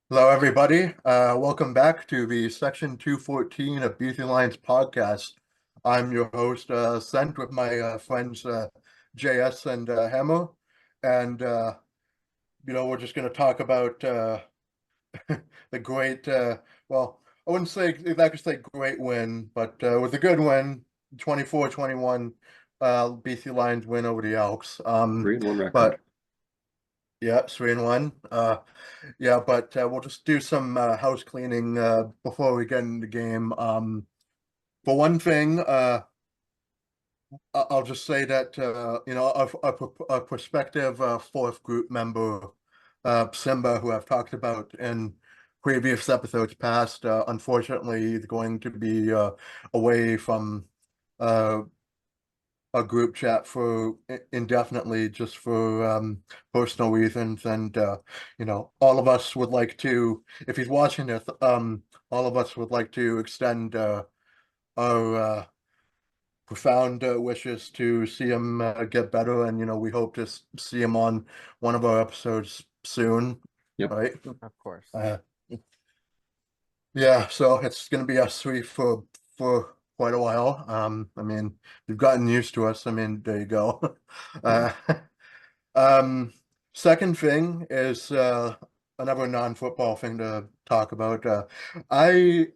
Hello, everybody. Welcome back to the Section 214 of BC Lions podcast. I'm your host, Ascent, with my friends JS and Hammer. And, we're just going to talk about the great, well, I wouldn't say exactly say great win, but it was a good win, 24-21 BC Lions win over the Elks. 3-1 record. But yeah, 3-1. Yeah, but we'll just do some house cleaning before we get into the game. For one thing, I'll just say that our prospective fourth group member, Simba, who I've talked about in previous episodes past, unfortunately, is going to be away from uh, a group chat for indefinitely, just for personal reasons. And all of us would like to, if he's watching this, all of us would like to extend our profound wishes to see him get better. And we hope to see him on one of our episodes soon, Yep. right? Of course. uh, yeah, so it's going to be us three for quite a while. I mean, you've gotten used to us. I mean, there you go. uh Um, Second thing is another non-football thing to talk about. I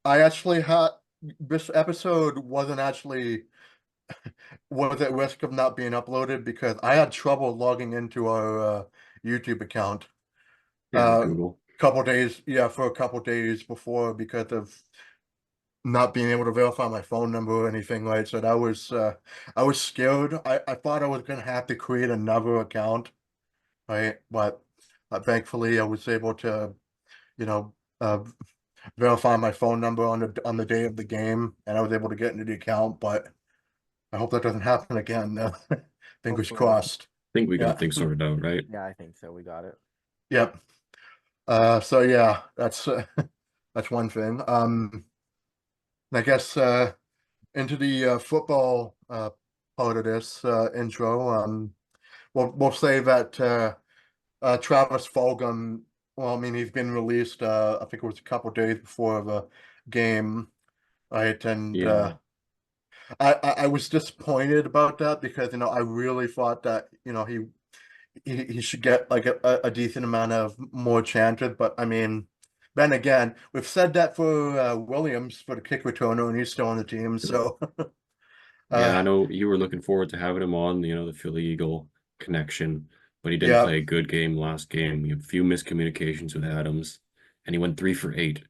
I actually had this episode was at risk of not being uploaded because I had trouble logging into our YouTube account Yeah, with uh Google. couple days, yeah, for a couple days before because of not being able to verify my phone number or anything, right? So that was I was scared. I thought I was gonna have to create another account, right? But thankfully, I was able to, you know, uh, verify my phone number on the day of the game, and I was able to get into the account. But I hope that doesn't happen again. Fingers Hopefully not. crossed. I think we Yeah. got things sorted out, right? Yeah, I think so. We got it. Yep. So yeah, that's that's one thing. I guess into the football part of this intro. We'll say that Travis Fulgham, well, I mean, he's been released, I think it was a couple days before the game, right? And Yeah. I was disappointed about that because, I really thought that, he should get like a decent amount of more chances. But I mean, then again, we've said that for Williams, for the kick returner, and he's still on the team. So, Yeah, uh, I know you were looking forward to having him on, the Philly Eagle connection, but he didn't yeah, play a good game last game. He had a few miscommunications with Adams, and he went 3 for 8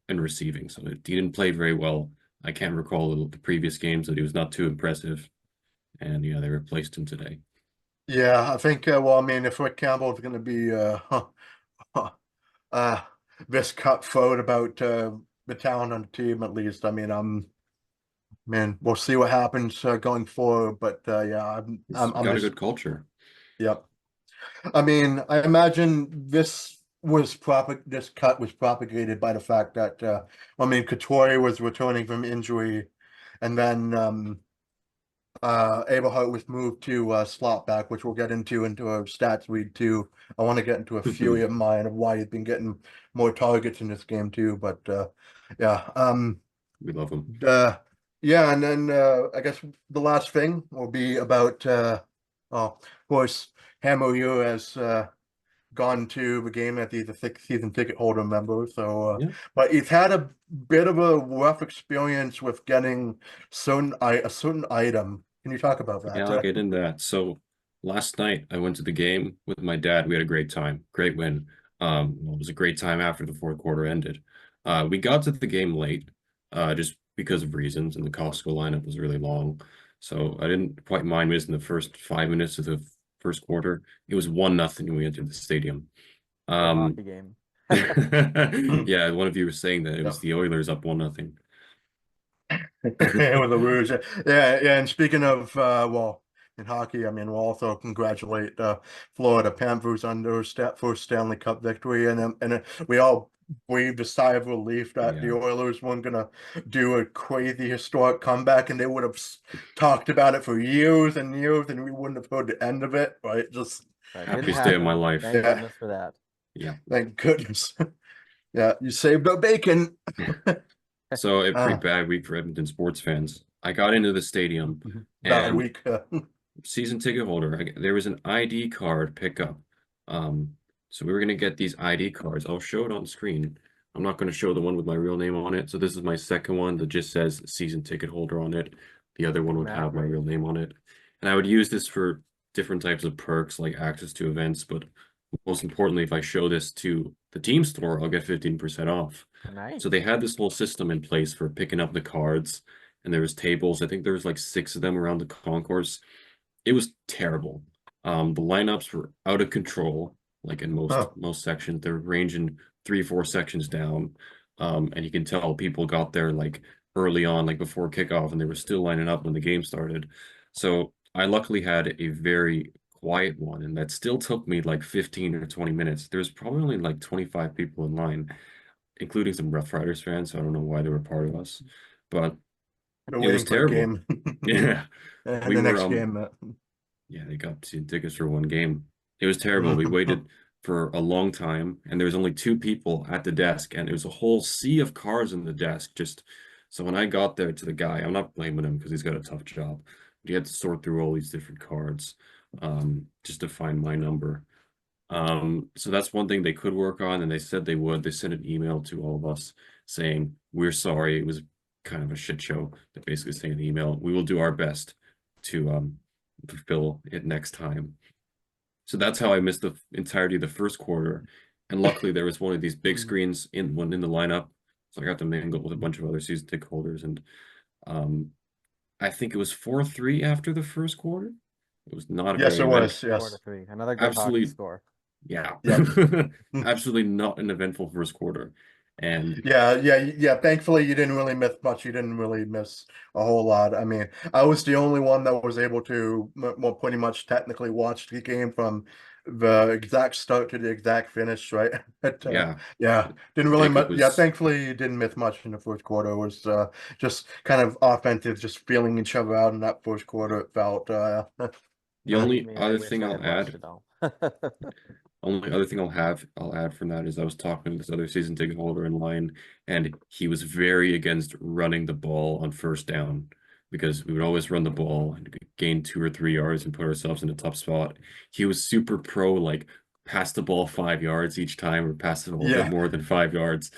in receiving. So he didn't play very well. I can't recall the previous games that he was not too impressive. And yeah, they replaced him today. yeah, I think, well, I mean, if Rick Campbell is going to be uh this cutthroat about the talent on the team, at least. I mean, man, we'll see what happens going forward. But yeah, He's I'm got a just, good culture. yep. I mean, I imagine this cut was propagated by the fact that I mean, Couture was returning from injury, and then Aberhart was moved to slot back, which we'll get into a stats read too. I want to get into a theory of mine of why he's been getting more targets in this game too. But yeah, We love him. uh, yeah, and then I guess the last thing will be about of course, Hammer you has gone to the game at the sixth season ticket holder member. So, Yeah. but he's had a bit of a rough experience with getting a certain item. Can you talk about Yeah, that? I'll get into that. So last night I went to the game with my dad. We had a great time, great win. It was a great time after the fourth quarter ended. We got to the game late, just because of reasons, and the Costco lineup was really long. So I didn't quite mind missing the first 5 minutes of the first quarter. It was 1-0 when we entered the stadium. Good Um, hockey game. yeah, one of you was saying that it Yeah. was the Oilers up 1-0. It was a rouge. Yeah, yeah. And speaking of, well, in hockey, I mean, we'll also congratulate Florida Panthers on their first Stanley Cup victory, and we all breathed a sigh of relief that the Yeah, Oilers weren't gonna do a crazy historic comeback, and they would have talked about it for years and years, and we wouldn't have heard the end of it, right? Just That didn't happiest day of my happen. life. Thank yeah, goodness for that. Yeah. Thank goodness. Yeah, you saved our bacon. So a pretty Ah, bad week for Edmonton sports fans. I got into the stadium bad and week. season ticket holder, there was an ID card pickup. So we were gonna get these ID cards. I'll show it on screen. I'm not gonna show the one with my real name on it. So this is my second one that just says season ticket holder on it. The other one would have my real name on it. And I would use this for different types of perks like access to events, but most importantly, if I show this to the team store, I'll get 15% off. Nice. So they had this whole system in place for picking up the cards, and there was tables. I think there was like 6 of them around the concourse. It was terrible. The lineups were out of control, like in most sections. They're ranging 3-4 sections down. And you can tell people got there like early on, like before kickoff, and they were still lining up when the game started. So I luckily had a very quiet one, and that still took me like 15 or 20 minutes. There was probably only like 25 people in line, including some Rough Riders fans, so I don't know why they were part of us. But They're it was waiting for the terrible. game. Yeah. And We the were next game. yeah, they got season tickets for one game. It was terrible. We waited for a long time, and there was only 2 people at the desk, and it was a whole sea of cards in the desk. Just so when I got there to the guy, I'm not blaming him because he's got a tough job. But he had to sort through all these different cards, just to find my number. So that's one thing they could work on, and they said they would. They sent an email to all of us saying, "We're sorry, it was kind of a shit show." They basically saying in the email, "We will do our best to fulfill it next time." So that's how I missed the entirety of the first quarter. And luckily there was one of these big screens in the lineup. So I got to mingle with a bunch of other season ticket holders, and I think it was 4-3 after the first quarter. It was not a Yes, very it was. Four Yes. to three. Another good hockey absolutely score. yeah. Yep. Absolutely not an eventful first quarter. And Yeah. Thankfully, you didn't really miss much. You didn't really miss a whole lot. I mean, I was the only one that was able to, well, pretty much technically watch the game from the exact start to the exact finish, right? But yeah, yeah, didn't really Jacob much. Yeah, was thankfully, you didn't miss much in the first quarter. It was just kind of offensive, just feeling each other out in that first quarter. It felt. the I only mean, I other wish thing I I'll had watched add. it all. Only other thing I'll add from that is I was talking to this other season ticket holder in line, and he was very against running the ball on first down because we would always run the ball and gain 2 or 3 yards and put ourselves in a tough spot. He was super pro, like pass the ball 5 yards each time or pass the ball a bit Yeah. more than 5 yards,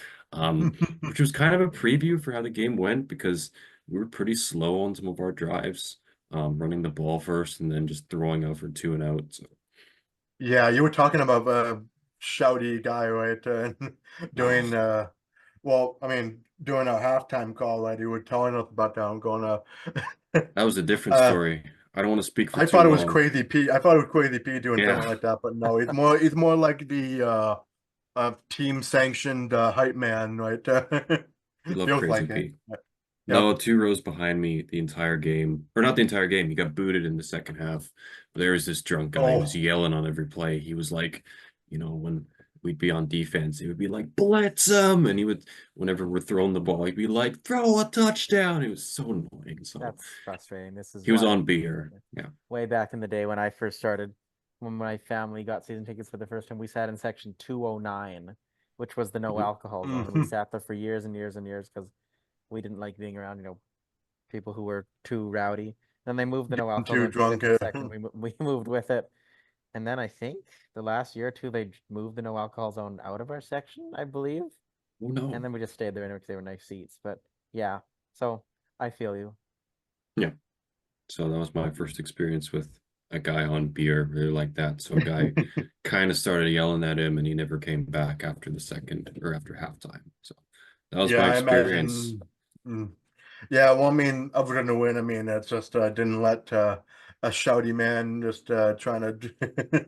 which was kind of a preview for how the game went because we were pretty slow on some of our drives, running the ball first and then just throwing out for 2 and out. So Yeah, you were talking about a shouty guy, right? Doing oh, well, I mean, doing a halftime call, right? You were telling us about that. I'm going that was a different uh story. I don't want to speak for I too thought it was long. Crazy P. I thought it was Crazy P doing Yeah, something like that, but no, he's more like the team sanctioned hype man, right? we love Feels Crazy like it. Pete. Yep. No, 2 rows behind me the entire game, or not the entire game. He got booted in the second half. But there was this drunk guy who was Oh, yelling on every play. He was like, when we'd be on defense, he would be like, "Blitz him!" And he would, whenever we're throwing the ball, he'd be like, "Throw a touchdown!" It was so annoying. So That's frustrating. This is he was why on beer. Yeah. way back in the day when I first started, when my family got season tickets for the first time, we sat in section 209, which was the no alcohol zone. We mhm. sat there for years and years and years because we didn't like being around, people who were too rowdy. Then they moved the no Getting alcohol too zone to drunk. fifth and second. We moved with it. And then I think the last year or two, they moved the no alcohol zone out of our section, I believe. Oh no. And then we just stayed there anyway because they were nice seats. But yeah, so I feel you. Yeah. So that was my first experience with a guy on beer, really like that. So a guy kind of started yelling at him, and he never came back after the second or after halftime. So that was Yeah, my I experience. imagine. Yeah, well, I mean, other than the win, I mean, it's just didn't let a shouty man just trying to.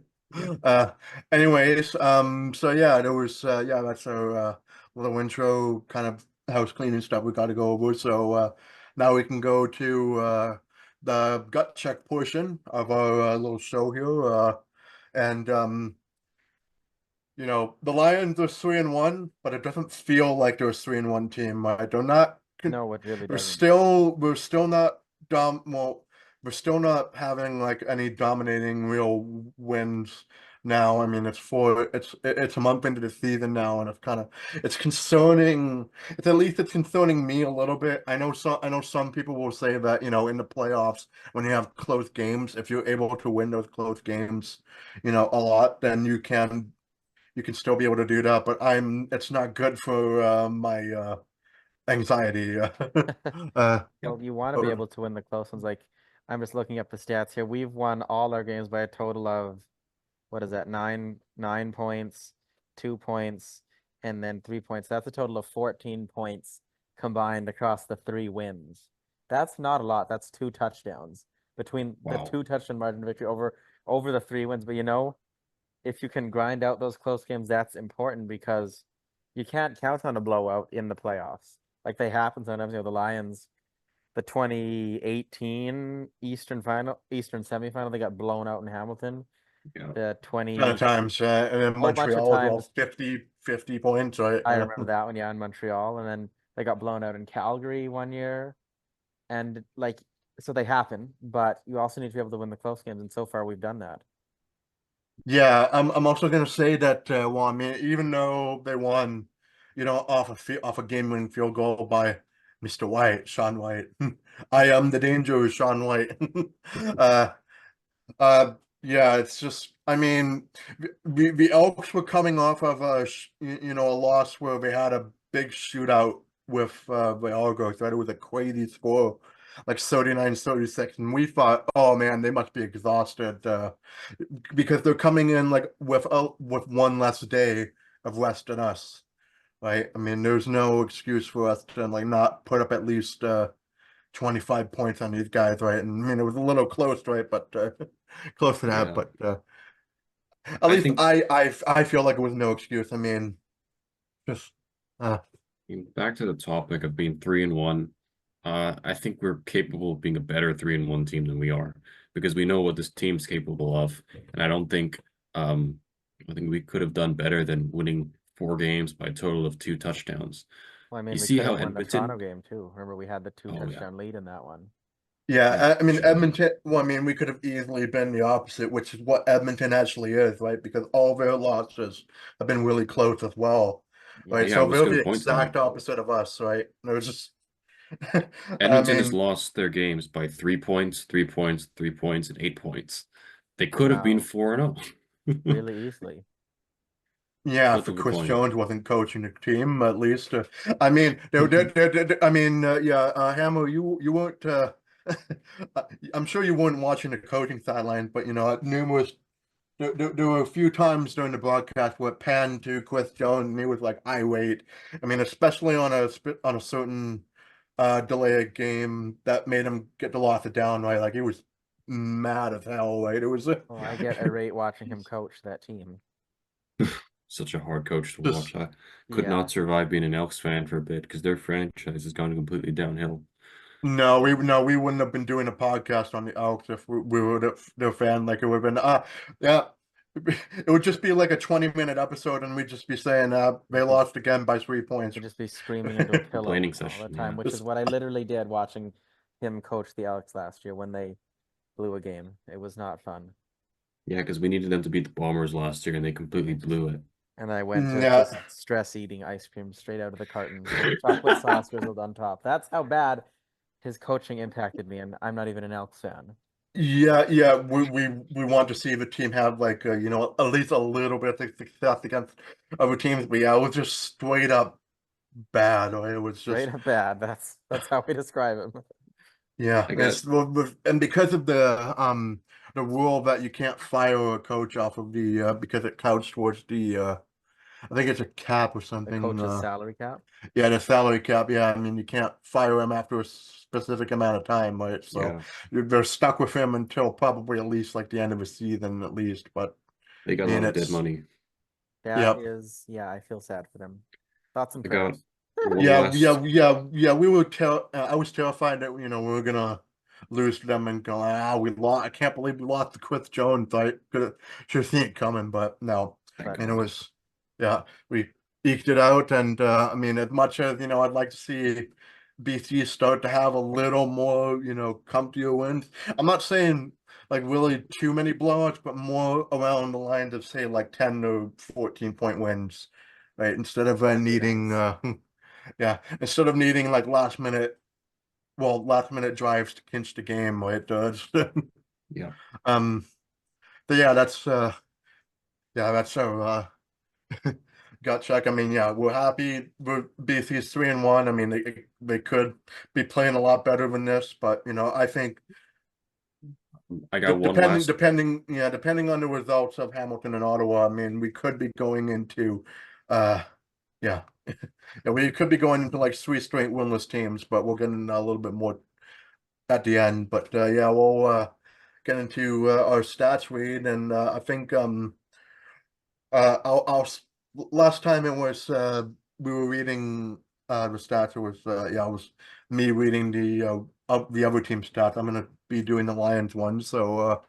uh, anyways, so yeah, there was yeah, that's our little intro kind of house cleaning stuff we got to go over. So now we can go to the gut check portion of our little show here, and the Lions are 3-1, but it doesn't feel like they're a 3-1 team. Right? They're not. No, it really We're doesn't. still not well, we're still not having like any dominating real wins. now. I mean, it's a month into the season now, and it's concerning. It's at least it's concerning me a little bit. I know some people will say that, in the playoffs, when you have close games, if you're able to win those close games, a lot, then you can still be able to do that. But it's not good for my anxiety. Well, you want to be able to win the close ones. Like, I'm just looking up the stats here. We've won all our games by a total of, what is that, 9 points, 2 points, and then 3 points. That's a total of 14 points combined across the 3 wins. That's not a lot. That's 2 touchdowns between the Wow. 2 touchdown margin victory over the 3 wins. But if you can grind out those close games, that's important because you can't count on a blowout in the playoffs. Like they happen sometimes. The Lions, the 2018 Eastern semifinal, they got blown out in Hamilton. Yeah. The 20 ton of times, and then whole bunch of Montreal as well, times. 50 points, right? I remember that one, yeah, in Montreal, and then they got blown out in Calgary one year, and so they happen. But you also need to be able to win the close games, and so far we've done that. Yeah, I'm also gonna say that. Well, I mean, even though they won, off a game-winning field goal by Mr. White, Sean Whyte. I am the danger of Sean Whyte. uh, yeah, it's just. I mean, the Elks were coming off of a loss where they had a big shootout with the Argos. Right, it was a crazy score, like 39-36, and we thought, oh man, they must be exhausted. Because they're coming in like with one less day of rest than us, right? I mean, there's no excuse for us to like not put up at least 25 points on these guys, right? And I mean, it was a little close, right? But close to that. Yeah. But at I least think I feel like it was no excuse. I mean, just back to the topic of being 3-1. I think we're capable of being a better 3-1 team than we are because we know what this team's capable of, and I think we could have done better than winning 4 games by a total of 2 touchdowns. Well, I mean, You we see could how have won the Toronto Edmonton? game too. Remember, we had the two Oh yeah, touchdown lead in that one. yeah. I mean, sure did. Edmonton. Well, I mean, we could have easily been the opposite, which is what Edmonton actually is, right? Because all their losses have been really close as well, right? Yeah, Yeah, I So was they're going the to point that exact out. opposite of us, right? They're just. I Edmonton has mean, lost their games by 3 points, 3 points, 3 points, and 8 points. They could have been wow, 4-0. really easily. yeah, Flip if of a Chris coin. Jones wasn't coaching the team, at least. I mean, I mean, yeah, Hammer, you weren't. I'm sure you weren't watching the coaching sideline, but numerous. There were a few times during the broadcast where it panned to Chris Jones, and he was like irate. I mean, especially on a certain delay game that made him get the loss of down, right? Like he was mad as hell, right? It was Well, I get irate watching him coach that team. Such a hard coach to just watch. I could Yeah, not survive being an Elks fan for a bit because their franchise has gone completely downhill. no, we wouldn't have been doing a podcast on the Elks if we were their fan. Like it would have been, yeah, it would just be like a 20-minute episode, and we'd just be saying, they it'd be, lost again by 3 points. it'd just be screaming into a pillow Complaining all the session, time, yeah. which is what I literally did watching him coach the Elks last year when they blew a game. It was not fun. Yeah, because we needed them to beat the Bombers last year and they completely blew it. And I went to just Yeah, stress eating ice cream straight out of the cartons with chocolate sauce drizzled on top. That's how bad his coaching impacted me, and I'm not even an Elks fan. yeah. We want to see the team have like at least a little bit of success against other teams, but yeah, it was just straight up bad. Right? It was Straight just. up bad. That's how we describe him. Yeah, I got that's and because of the rule that you can't fire a coach off of the because it counts towards the I think it's a cap or The something. coach's salary cap. Yeah, the salary cap. Yeah, I mean you can't fire him after a specific amount of time, right? So yeah, they're stuck with him until probably at least like the end of the season, at least. But they got I a lot mean of dead it's money. That yeah. is, yeah, I feel sad for them. Thoughts and I got prayers. one Yeah, last We were I was terrified that we were gonna lose to them and go, we lost. I can't believe we lost to Chris Jones. I should have seen it coming, but no. thank But And it God. was, yeah, we eked it out. And I mean, as much as I'd like to see BC start to have a little more, come to your wins. I'm not saying like really too many blowouts, but more around the lines of say like 10 to 14 point wins, right? Instead of needing yeah, instead of needing like last minute drives to clinch the game, right? Yeah. But yeah, that's our gut check. I mean, yeah, we're happy with BC's 3-1. I mean, they could be playing a lot better than this, but you know, I think I got one last. depending on the results of Hamilton and Ottawa, I mean, we could be going into yeah. Yeah, we could be going into like 3 straight winless teams, but we'll get into a little bit more at the end. But yeah, we'll get into our stats read, and I think I'll last time it was we were reading the stats. It was yeah, it was me reading the other team stats. I'm gonna be doing the Lions one. So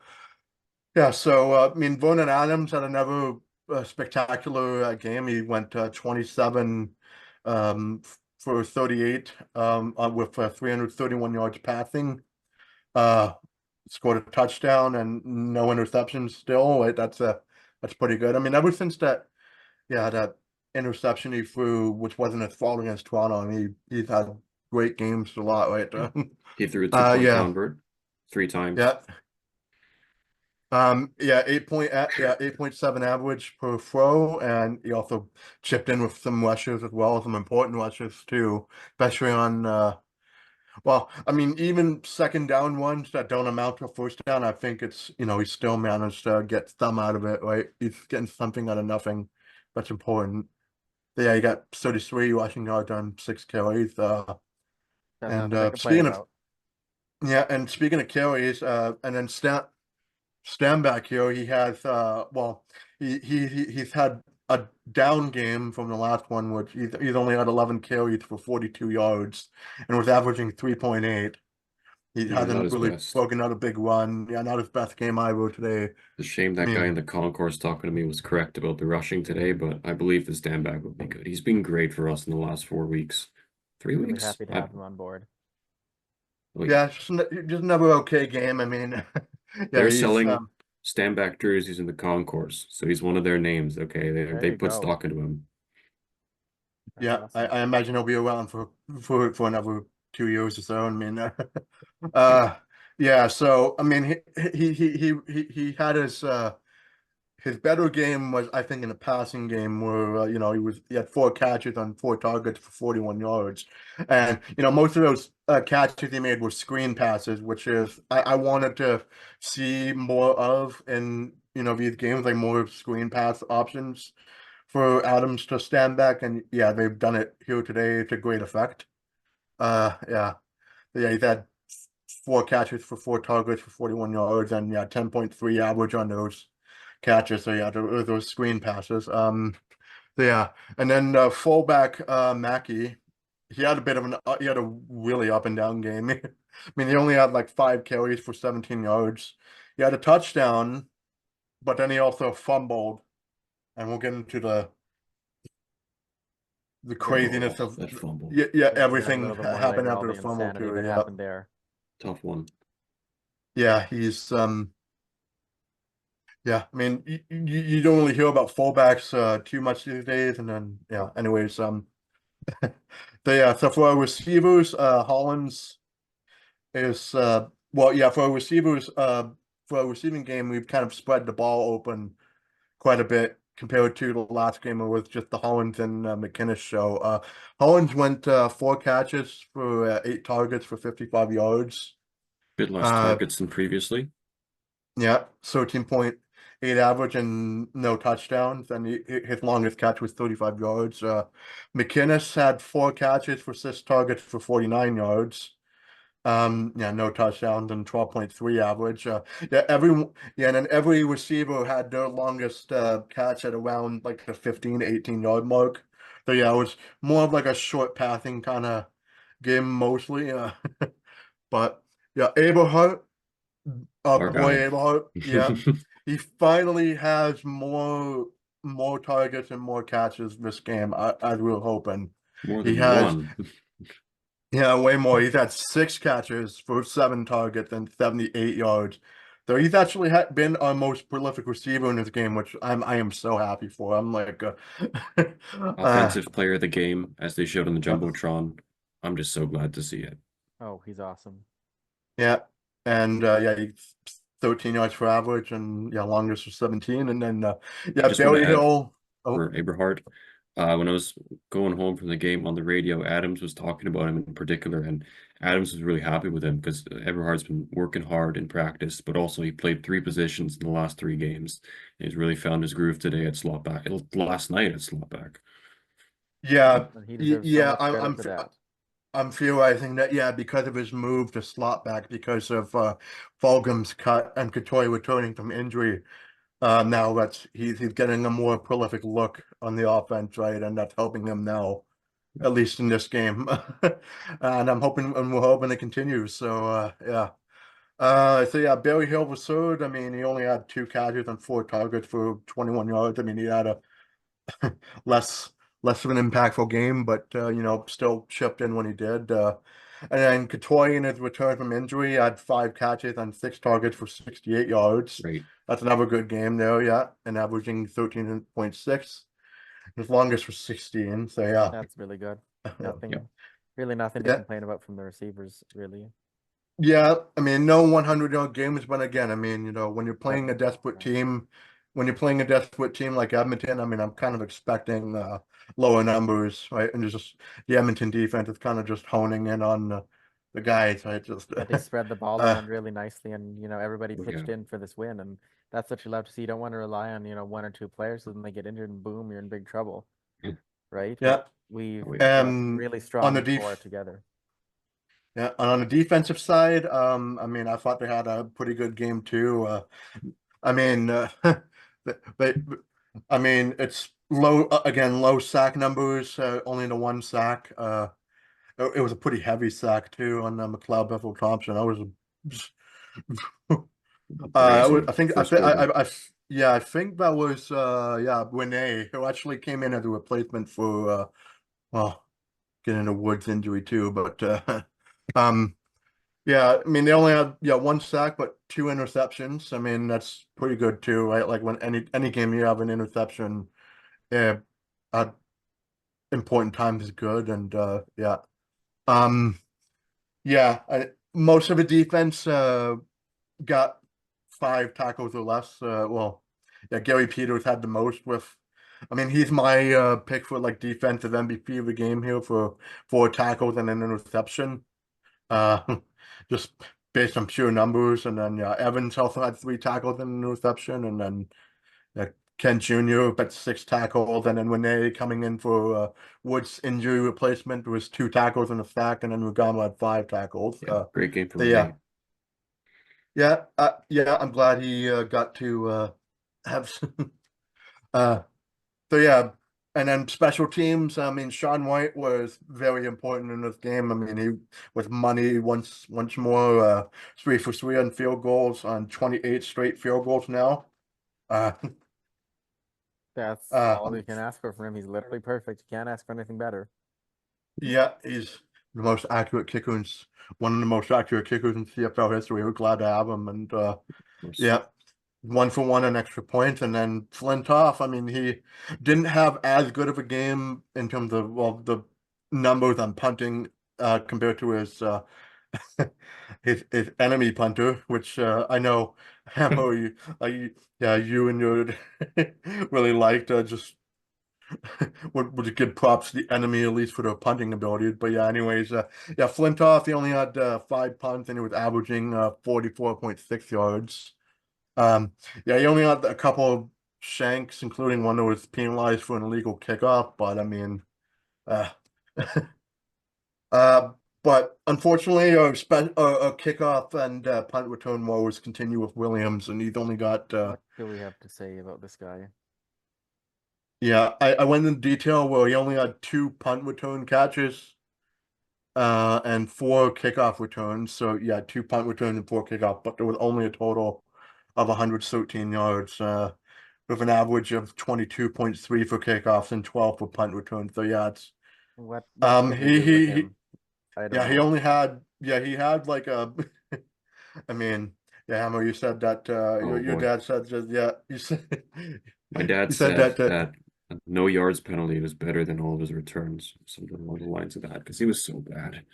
yeah, so I mean, Vernon Adams had another spectacular game. He went 27 for 38 with 331 yards passing. Uh, Scored a touchdown and no interceptions still. That's pretty good. I mean, ever since that interception he threw, which wasn't his fault against Toronto, I mean, he's had great games a lot, right? He threw a 2-point yeah. convert 3 times. Yeah. Yeah, 8.7 average per throw, and he also chipped in with some rushes as well, some important rushes too, especially on well, I mean, even second down ones that don't amount to a first down, I think it's, you know, he still managed to get some out of it, right? He's getting something out of nothing. That's important. But yeah, he got 33 rushing yards on 6 carries. That's And nothing to complain about. and speaking of carries, and then stand back here, he has well, he's had a down game from the last one, which he's only had 11 carries for 42 yards and was averaging 3.8. He Yeah, not hasn't his really best. broken out a big run. Yeah, not his best game either today. The shame that guy in the concourse talking to me was correct about the rushing today, but I believe the stand back will be good. He's been great for us in the last 4 weeks. 3 Really weeks? happy to have him on board. Yeah, just another okay game. I mean, yeah, they're selling stand back jerseys in the concourse, so he's one of their names. Okay, they put stock into him. That's yeah, awesome. I imagine he'll be around for another 2 years or so. I mean, yeah. So I mean, he had his better game was, I think, in the passing game where you know, he had 4 catches on 4 targets for 41 yards, and you know, most of those catches he made were screen passes, which is I wanted to see more of in, you know, these games, like more screen pass options for Adams to stand back, and yeah, they've done it here today to great effect. Yeah, he's had 4 catches for 4 targets for 41 yards, and yeah, 10.3 average on those catches. So yeah, those screen passes. So yeah, and then fullback Mackey, he had a really up and down game. I mean, he only had like 5 carries for 17 yards. He had a touchdown, but then he also fumbled, and we'll get into the craziness of that fumble. Yeah, everything happened all after the the fumble insanity too. that Yeah, happened there. Tough one. yeah, he's yeah, I mean, you don't really hear about fullbacks too much these days, and then yeah. Anyways, yeah. So for our receivers, Hollins is well, yeah. For our receivers, for our receiving game, we've kind of spread the ball open quite a bit compared to the last game with just the Hollins and McInnes show. Hollins went 4 catches for 8 targets for 55 yards. Bit less targets than previously. Yeah, 13.8 average and no touchdowns, and his longest catch was 35 yards. McInnes had 4 catches for 6 targets for 49 yards. Yeah, no touchdowns and 12.3 average. And then every receiver had their longest catch at around like the 15 to 18 yard mark. So yeah, it was more of like a short passing kind of game mostly. But yeah, Aberhart, Our boy, guy. Aberhart, yeah, he finally has more targets and more catches this game. I we were hoping More he than has. one. Yeah, way more. He's had 6 catches for 7 targets and 78 yards. So he's actually been our most prolific receiver in this game, which I am so happy for. I'm like, Offensive player of the game, as they showed on the Jumbotron. I'm just so glad to see it. Oh, he's awesome. yeah, and yeah, he's 13 yards for average, and yeah, longest was 17, and then yeah, Just want Barry to add Hill. for Eberhard. When I was going home from the game on the radio, Adams was talking about him in particular, and Adams was really happy with him because Eberhard's been working hard in practice, but also he played 3 positions in the last 3 games. And he's really found his groove today at slot back. Last night at slot back. Yeah, And he deserves so yeah, much credit for that. I'm theorizing that, yeah, because of his move to slot back, because of Fulgham's cut and Couture returning from injury, now he's getting a more prolific look on the offense, right? And that's helping him now, at least in this game. And we're hoping it continues. So yeah. So yeah, Barry Hill was third. I mean, he only had 2 catches and 4 targets for 21 yards. I mean, he had a less of an impactful game, but you know, still chipped in when he did. And then Couture in his return from injury had 5 catches and 6 targets for 68 yards. Right. That's another good game there, yeah, and averaging 13.6. His longest was 16. So yeah, That's really good. yeah. Really nothing to Yeah. complain about from the receivers, really. Yeah, I mean, no 100-yard games, but again, I mean, you know, when you're playing a desperate team, like Edmonton, I mean, I'm kind of expecting lower numbers, right? And just the Edmonton defense is kind of just honing in on the guys, right? Just But they spread the ball around really nicely, and everybody pitched Yeah. in for this win, and that's what you love to see. You don't want to rely on 1 or 2 players, and then they get injured, and boom, you're in big trouble, right? yeah. But we've Oh, yeah. got And really on strong the core together. yeah, and on the defensive side, I mean, I thought they had a pretty good game too. I mean, but I mean, it's low again, low sack numbers, only the 1 sack. It was a pretty heavy sack too on McLeod Bethel Thompson. Brazen I think first quarter. yeah, I think that was yeah, Winnie, who actually came in as a replacement for well, getting a Woods injury too, but um. Yeah, I mean they only had 1 sack but 2 interceptions. I mean that's pretty good too, right? Like when any game you have an interception, yeah, at important times is good, and yeah, um, yeah. Most of the defense got 5 tackles or less. Well, yeah, Gary Peters had the most with. I mean, he's my pick for like defensive MVP of the game here for 4 tackles and an interception. Uh, just based on pure numbers. And then yeah, Evans also had 3 tackles and an interception, and then Ken Jr. got 6 tackles, and then when they coming in for Woods injury replacement, there was 2 tackles and a sack, and then Rugama had 5 tackles. Yeah, great game for So, Renee. yeah, I'm glad he got to have some, so yeah, and then special teams. I mean, Sean Whyte was very important in this game. I mean, he was money once more. 3 for 3 on field goals on 28 straight field goals now. That's Uh, all you can ask for from him. He's literally perfect. You can't ask for anything better. yeah, he's the most accurate kicker one of the most accurate kickers in CFL history. We're glad to have him, and yeah. 1 for 1 an extra point, and then Flintoff. I mean, he didn't have as good of a game in terms of the numbers on punting compared to his his enemy punter, which I know Hamo, yeah, you and your really liked. Just would give props to the enemy at least for their punting ability. But yeah, anyways, yeah, Flintoff, he only had 5 punts and he was averaging 44.6 yards. Yeah, he only had a couple of shanks, including one that was penalized for an illegal kickoff. But I mean, uh, but unfortunately, our kickoff and punt return woes continue with Williams, and he's only got. What do we have to say about this guy? Yeah, I went in detail where he only had 2 punt return catches, and 4 kickoff returns. So yeah, 2 punt returns and 4 kickoff, but there was only a total of 113 yards, with an average of 22.3 for kickoffs and 12 for punt returns. So yeah, it's What should we do with him? I don't yeah, know. he had like a I mean, Yeah, Hammer, you said that Oh your boy. dad said just yeah, you said My dad you said said that that a no yards penalty was better than all of his returns, something along the lines of that, because he was so bad.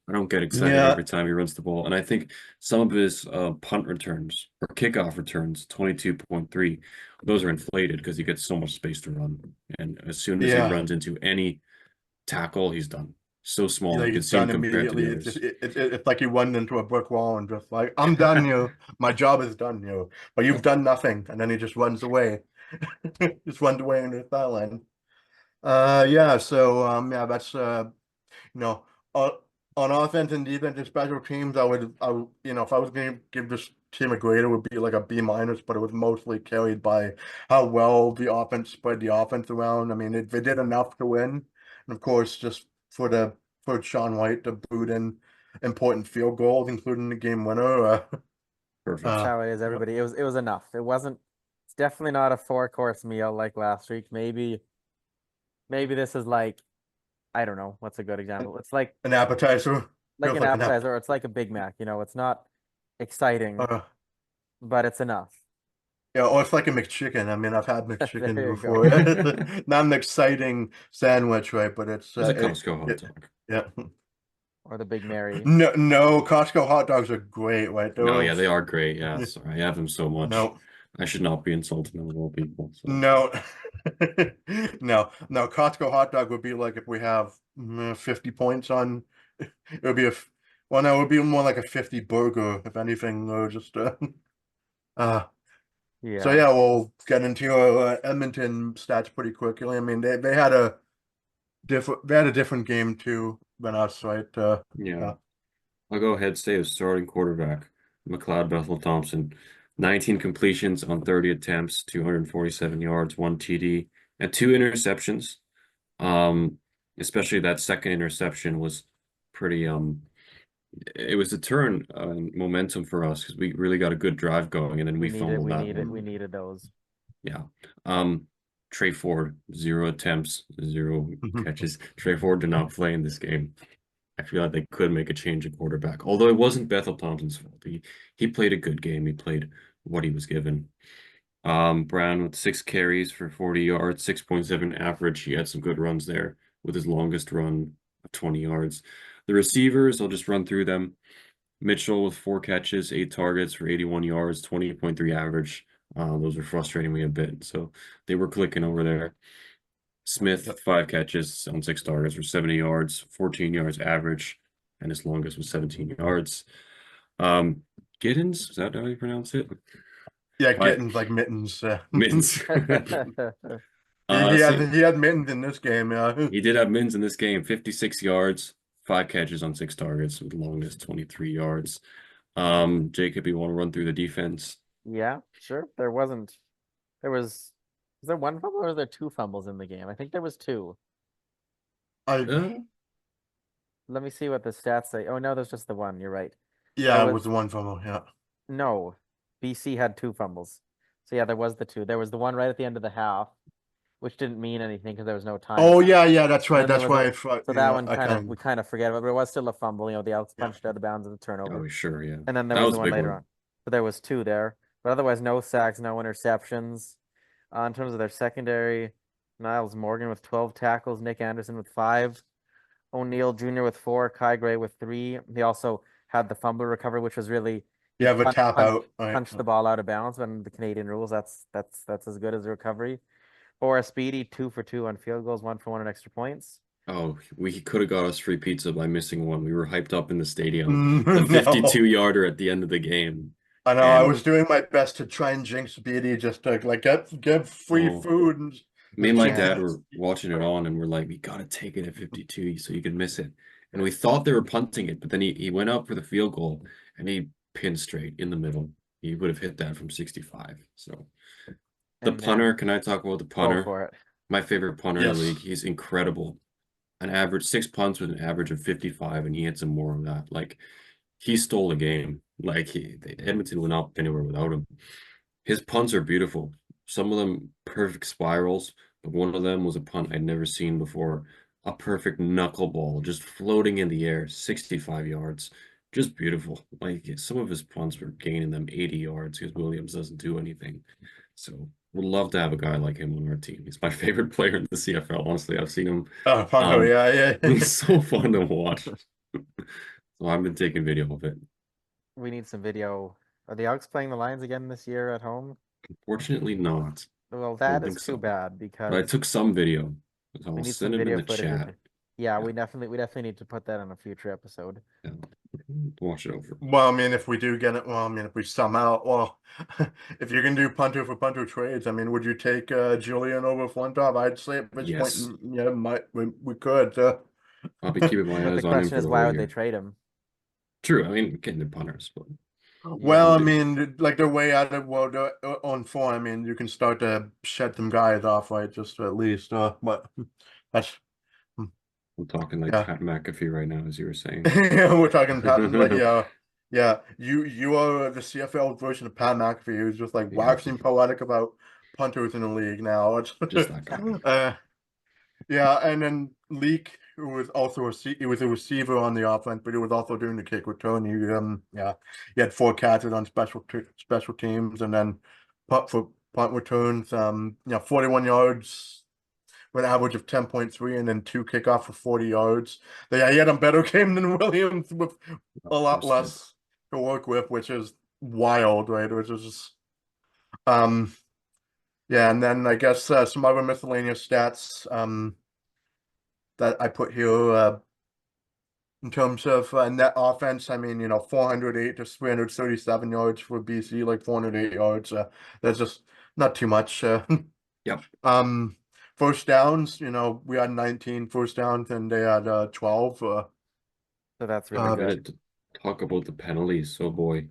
I don't get excited yeah, every time he runs the ball. And I think some of his punt returns or kickoff returns, 22.3, those are inflated because he gets so much space to run. And as soon as he yeah. runs into any tackle, he's done. So small, you Like can he's see him done compared to immediately. the It's just, others. it's like he went into a brick wall and just like, I'm done, you. My job is done, you. But you've done nothing, and then he just runs away, just runs away into the sideline. Yeah. So yeah, that's you know, on offense and defense and special teams, if I was going to give this team a grade, it would be like a B minus, but it was mostly carried by how well the offense spread the offense around. I mean, they did enough to win, and of course, just for Sean Whyte to boot in important field goals, including the game winner. That's Perfect. how it is, everybody. It was enough. It's definitely not a 4-course meal like last week. Maybe this is like, I don't know, what's a good example? It's An appetizer like feels an like an app. appetizer, or it's like a Big Mac, it's not exciting, Uh, but it's enough. yeah, or it's like a McChicken. I mean, I've had McChickens There you go. before. Not an exciting sandwich, right? But It's a Costco hot it dog. yeah. Or the Big Mary. No, no, Costco hot dogs are great, right? No, yeah, they are great. Yeah, Yeah, sorry, I have them so much. no, I should not be insulting them little people. So no, no. Costco hot dog would be like if we have 50 points on. It would be well, no, it would be more like a 50 burger, if anything, or just uh. So Yeah. yeah, we'll get into Edmonton stats pretty quickly. I mean, they had a different game too than us, right? yeah. Uh, I'll go ahead, stay as starting quarterback. McLeod Bethel Thompson, 19 completions on 30 attempts, 247 yards, 1 TD, and 2 interceptions. Um, Especially that second interception was pretty it was a turn momentum for us because we really got a good drive going and then we fumbled that We one. needed those. Yeah. Trey Ford, 0 attempts, 0 catches. Trey Ford did not play in this game. I feel like they could make a change at quarterback. Although it wasn't Bethel Thompson's fault. He played a good game. He played what he was given. Brown with 6 carries for 40 yards, 6.7 average. He had some good runs there with his longest run of 20 yards. The receivers, I'll just run through them. Mitchell with 4 catches, 8 targets for 81 yards, 20.3 average. Those are frustrating me a bit. So they were clicking over there. Smith, 5 catches on 6 targets for 70 yards, 14 yards average, and his longest was 17 yards. Giddens, is that how you pronounce it? yeah, Five getting like mittens. mittens. He Same. he had mittens in this game. Yeah. He did have mittens in this game, 56 yards, 5 catches on 6 targets, with the longest 23 yards. Jacob, you want to run through the defense? Yeah, sure. Was there one fumble or was there 2 fumbles in the game? I think there was 2. I Uh, Let me see what the stats say. Oh no, there's just the one. You're right. yeah, There it was was the one from yeah. no. BC had 2 fumbles. So yeah, there was the 2. There was the one right at the end of the half, which didn't mean anything because there was no time. Oh yeah, that's And right. then there That's was why so that one I kind we of kind of forget about, but it was still a fumble. The Elks yeah. punched out of bounds of the turnover. oh, sure, yeah. And then there That was was the a one big later one. on. So there was 2 there. But otherwise, no sacks, no interceptions. In terms of their secondary, Niles Morgan with 12 tackles, Nick Anderson with 5, O'Neill Jr. with 4, Kai Gray with 3. He also had the fumble recovery, which was really You have a tap out, right? punched the ball out of bounds. But in the Canadian rules, that's as good as a recovery. Boris Speedy, 2 for 2 on field goals, 1 for 1 on extra points. Oh, we could have got us free pizza by missing one. We were hyped up in the stadium. No. The 52-yarder at the end of the game. I know. I was And doing my best to try and jinx Beatty just to like get free oh, food and me just and my jinx dad it. were watching it on and we're like, we gotta take it at 52 so you can miss it. And we thought they were punting it, but then he went up for the field goal and he pinned straight in the middle. He would have hit that from 65. So the And punter, can I talk about the go punter? for it. My favorite punter in the Yes. league. He's incredible. An average 6 punts with an average of 55, and he had some more of that. Like he stole the game. Like Edmonton went up anywhere without him. His punts are beautiful. Some of them perfect spirals, but one of them was a punt I'd never seen before. A perfect knuckleball just floating in the air, 65 yards. just beautiful. Like some of his punts were gaining them 80 yards because Williams doesn't do anything. So would love to have a guy like him on our team. He's my favorite player in the CFL. Honestly, I've seen him. Ponto, yeah. He's so fun to watch. So I've been taking video of it. We need some video. Are the Elks playing the Lions again this year at home? Unfortunately not. Well, I don't that is think too so. bad But I because took some video. So we I'll need some send him in video the footage. chat. Yeah, Yeah. we definitely need to put that in a future episode. Yeah. Watch it over. Well, I mean, if we do get it, well, I mean, if we somehow, well, if you can do punter for punter trades, I mean, would you take Julian over Flintoff? I'd say at this point, Yes. yeah, we could. I'll be keeping my But the eyes on him question for is, the why whole would they year. trade him? True. I mean, getting the punters, but Well, I do. mean, like they're way out of well, they're on form. I mean, you can start to shed some guys off, right? Just at least, but that's I'm talking like yeah. Pat McAfee right now, as you were saying. Yeah, we're talking Pat, like yeah. You are the CFL version of Pat McAfee, who's just like Yeah, waxing poetic about punters in the league now. It's just that guy. yeah, and then Leak, who was also he was a receiver on the offense, but he was also doing the kick return. He had 4 catches on special teams, and then punt returns. 41 yards with an average of 10.3, and then 2 kickoff for 40 yards. Yeah, he had a better game than Williams with a Of lot course, did. less to work with, which is wild, right? Which is just, um, yeah, and then I guess some other miscellaneous stats that I put here in terms of net offense. I mean, 408 to 337 yards for BC, like 408 yards. That's just not too much. Yep. First downs, we had 19 first downs and they had 12. So that's really We good. didn't talk about the penalties, so boy,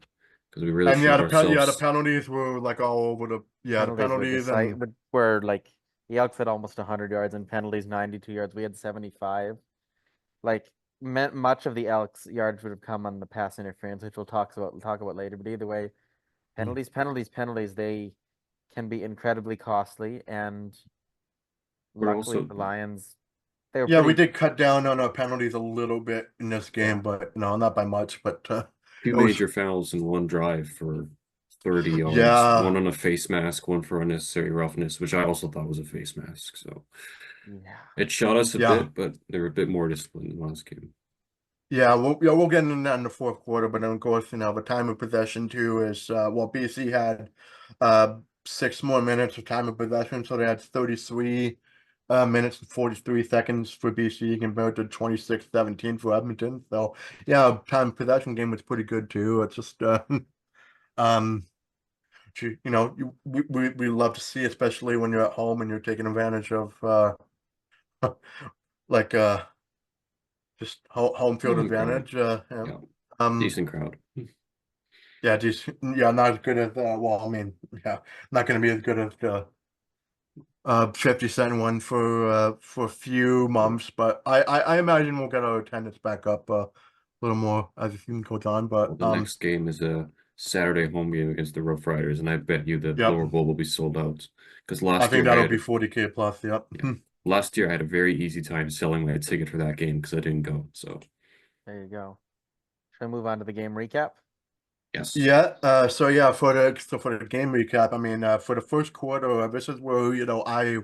because we really And showed the ourselves. penalties were like all over the the penalties and were like the Elks had almost 100 yards and penalties 92 yards. We had 75. Like much of the Elks yards would have come on the pass interference, which we'll talk about later. But either way, penalties, they can be incredibly costly. And We're luckily, also the Lions, they were yeah, we pretty. did cut down on our penalties a little bit in this game, Yeah. but no, not by much. But two it was major fouls in one drive for 30 yards. yeah, One on a face mask, one for unnecessary roughness, which I also thought was a face mask. So Yeah. it shot us a yeah. bit, but they were a bit more disciplined in last game. Yeah, we'll get into that in the fourth quarter, but then of course, the time of possession too is BC had 6 more minutes of time of possession, so they had 33 minutes and 43 seconds for BC compared to 26-17 for Edmonton. So yeah, time of possession game was pretty good too. It's just um we love to see, especially when you're at home and you're taking advantage of like just home field Home crowd. advantage. Yeah, Um, decent crowd. yeah, not as good as well, I mean, yeah, not going to be as good as the 50-cent one for a few months, but I imagine we'll get our attendance back up a little more as the season goes on. Well, But the next game is a Saturday home game against the Rough Riders, and I bet you the yep, lower bowl will be sold out. Because I last think year I that'll had be 40K plus. Yep. yeah, last year I had a very easy time selling my ticket for that game because I didn't go. So There you go. Should I move on to the game recap? yes, Yeah, so yeah, for the game recap, I mean, for the first quarter, this is where, I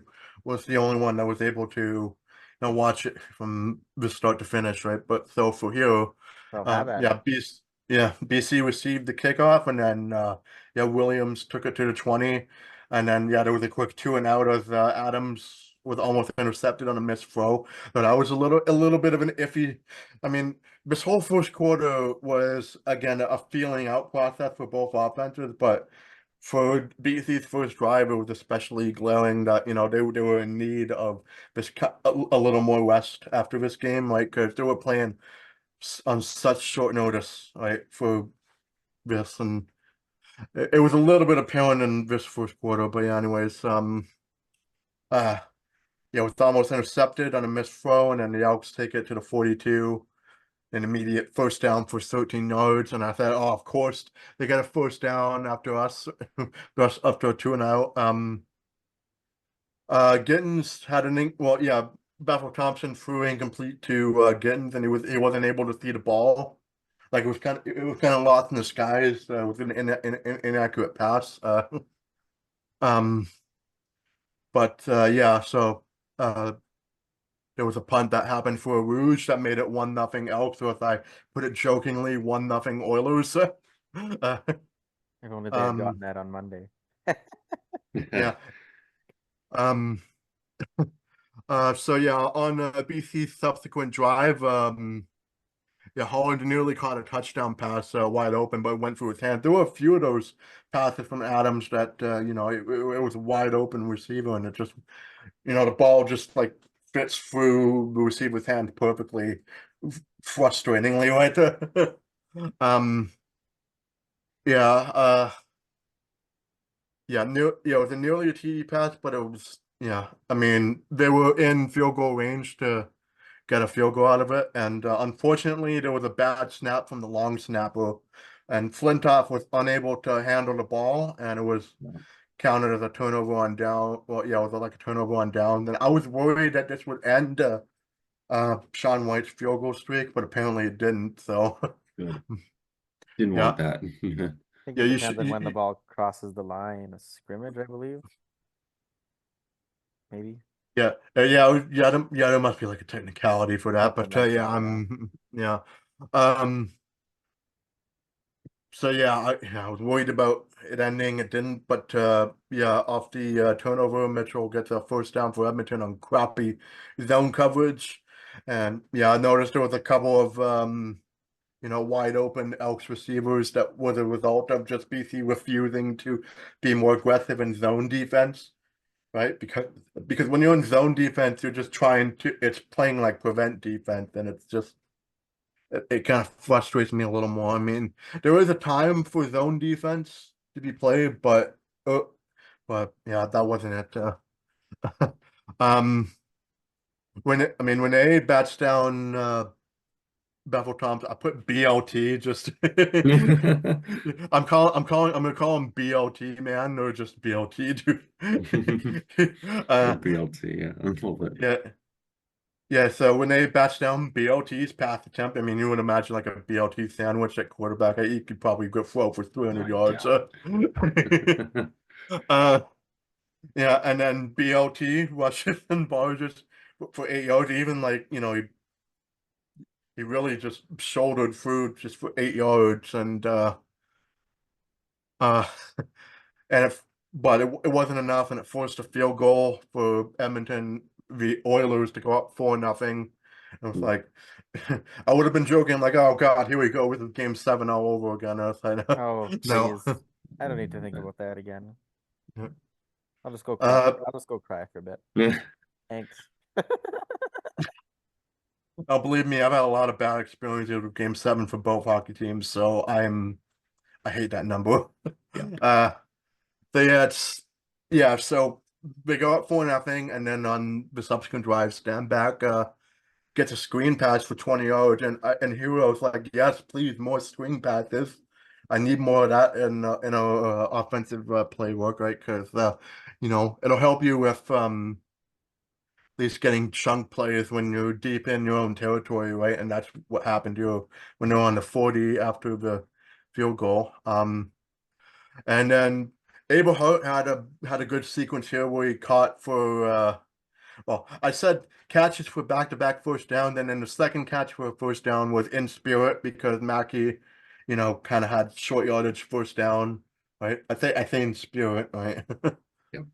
was the only one that was able to, watch it from the start to finish, right? But so for here, So have at yeah, it. BC received the kickoff, and then yeah, Williams took it to the 20, and then yeah, there was a quick 2-and-out as Adams was almost intercepted on a missed throw. But I was a little bit of an iffy. I mean, this whole first quarter was again a feeling out process for both offenses, but for BC's first drive, it was especially glaring that they were in need of a little more rest after this game, like because they were playing on such short notice, right, for this, and it was a little bit apparent in this first quarter. But yeah, anyways, uh, yeah, it was almost intercepted on a missed throw, and then the Elks take it to the 42. An immediate first down for 13 yards, and I thought, oh, of course they got a first down after us, after a 2-and-out. Gittins had well, yeah, Bethel Thompson threw incomplete to Gittins, and he wasn't able to see the ball, like it was kind of lost in the skies with an inaccurate pass. Um, but yeah, so there was a punt that happened for a Rouge that made it 1-0 Elks, or if I put it jokingly, 1-0 Oilers. If only they had gotten that on Monday. Yeah. So yeah, on BC's subsequent drive, yeah, Holland nearly caught a touchdown pass wide open, but went through his hand. There were a few of those passes from Adams that you know, it was a wide open receiver, and it just, you know, the ball just like fits through the receiver's hand perfectly, frustratingly, right? um, yeah, yeah, yeah, it was a nearly a TD pass, but it was, yeah, I mean, they were in field goal range to get a field goal out of it. And unfortunately, there was a bad snap from the long snapper, and Flintoff was unable to handle the ball, and it was counted as a turnover on down. Well, yeah, it was like a turnover on down. Then I was worried that this would end Sean Whyte's field goal streak, but apparently it didn't. So Good. Didn't yeah, want that. I think yeah, it you depends should. on when the ball crosses the line of scrimmage, I believe. Maybe. Yeah, yeah, there must be like a technicality for that, Something but like yeah, that, yeah. Um, So yeah, I was worried about it ending. It didn't, but yeah, off the turnover, Mitchell gets a first down for Edmonton on crappy zone coverage, and yeah, I noticed there was a couple of you know, wide open Elks receivers that was a result of just BC refusing to be more aggressive in zone defense, right? Because when you're in zone defense, you're just trying to, it's playing like prevent defense, and it's just it kind of frustrates me a little more. I mean, there is a time for zone defense to be played, but yeah, that wasn't it. Um, I mean, when A bats down Bethel Thompson, I put BLT. Just I'm gonna call him BLT, man, or just BLT, dude. BLT, yeah, I love it. Yeah. Yeah, so when they batch down BLT's pass attempt, I mean, you would imagine like a BLT sandwich at quarterback. You could probably go throw for 300 I yards. doubt it. Uh, yeah, and then BLT rushes and barges for 8 yards. Even like, you know, he really just shouldered through just for 8 yards, uh, and it wasn't enough, and it forced a field goal for Edmonton, the Oilers, to go up 4-0. I was like, I would have been joking, like, oh God, here we go with game 7 all over again. I was like, Oh, no. please. I don't need to think about that again. Yeah. I'll just go cry. Uh, I'll just go cry for a bit. Thanks. oh, believe me, I've had a lot of bad experiences with game 7 for both hockey teams, so I hate that number. Yeah. So yeah, yeah, so they go up 4-0, and then on the subsequent drive, stand back, gets a screen pass for 20 yards, and Hero's like, yes, please, more screen passes. I need more of that in a offensive playbook, right? Because you know, it'll help you with at least getting chunk plays when you're deep in your own territory, right? And that's what happened to you when they're on the 40 after the field goal. And then Abel Hart had a good sequence here where he caught for well, I said catches for back-to-back first down, then the second catch for a first down was in spirit because Mackey, you know, kind of had short yardage first down, right? I say in spirit, right? Yep.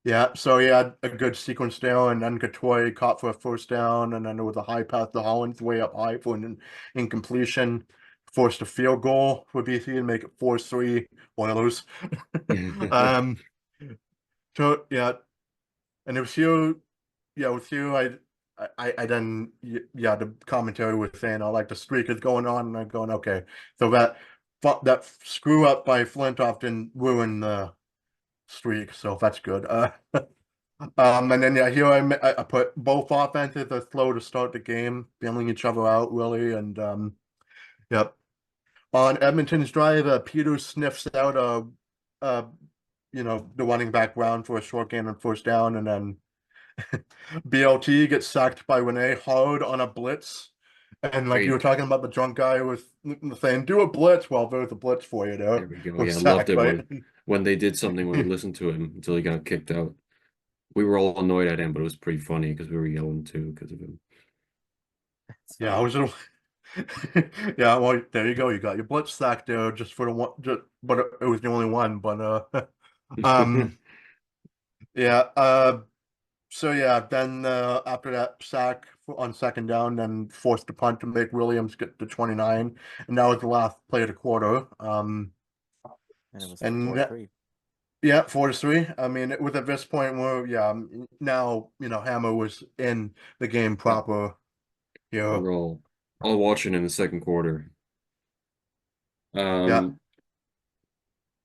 Yeah, so he had a good sequence there, and then Katoy caught for a first down, and then there was a high pass to Hollins way up high for an incompletion, forced a field goal for BC and make it 4-3 Oilers. Um, so yeah, and it was here, yeah, with you, I then, yeah, the commentary was saying, oh, like the streak is going on, and I'm going, okay, so that screw up by Flintoff didn't ruin the streak, so that's good. And then yeah, here I put both offenses are slow to start the game, bailing each other out really, and yep. On Edmonton's drive, Peter sniffs out uh, you know, the running back round for a short gain and first down, and then BLT gets sacked by Renee hard on a blitz, And like you were talking about the drunk guy with saying, "Do a blitz." Well, there was a blitz for you there. There we go. With Yeah, I loved sack, it right? when they did something when we listened to him until he got kicked out. We were all annoyed at him, but it was pretty funny because we were yelling too because of him. Yeah, I was. Yeah, well, there you go. You got your blitz sack there just for the one, but it was the only one. But um, yeah. So yeah, then after that sack on second down, then forced the punt to make Williams get to 29, and that was the last play of the quarter. And it was And 4-3. yeah, 4-3. I mean, it was at this point where yeah, now Hammer was in the game proper. Yeah, We're all watching in the second quarter. yeah,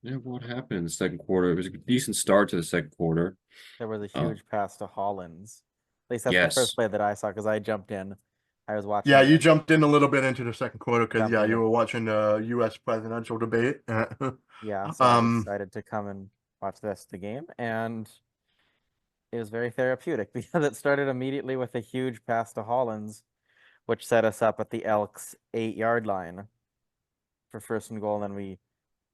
Yeah, what happened in the second quarter? It was a decent start to the second quarter. There was a Uh, huge pass to Hollins. At least that's the first yes. play that I saw because I jumped in. I was watching yeah. You the jumped in a little bit into the second quarter because jumped yeah, in you the were watching the U.S. presidential debate. yeah, so I Um, decided to come and watch the rest of the game, and it was very therapeutic because it started immediately with a huge pass to Hollins, which set us up at the Elks 8-yard line for first and goal. And then we,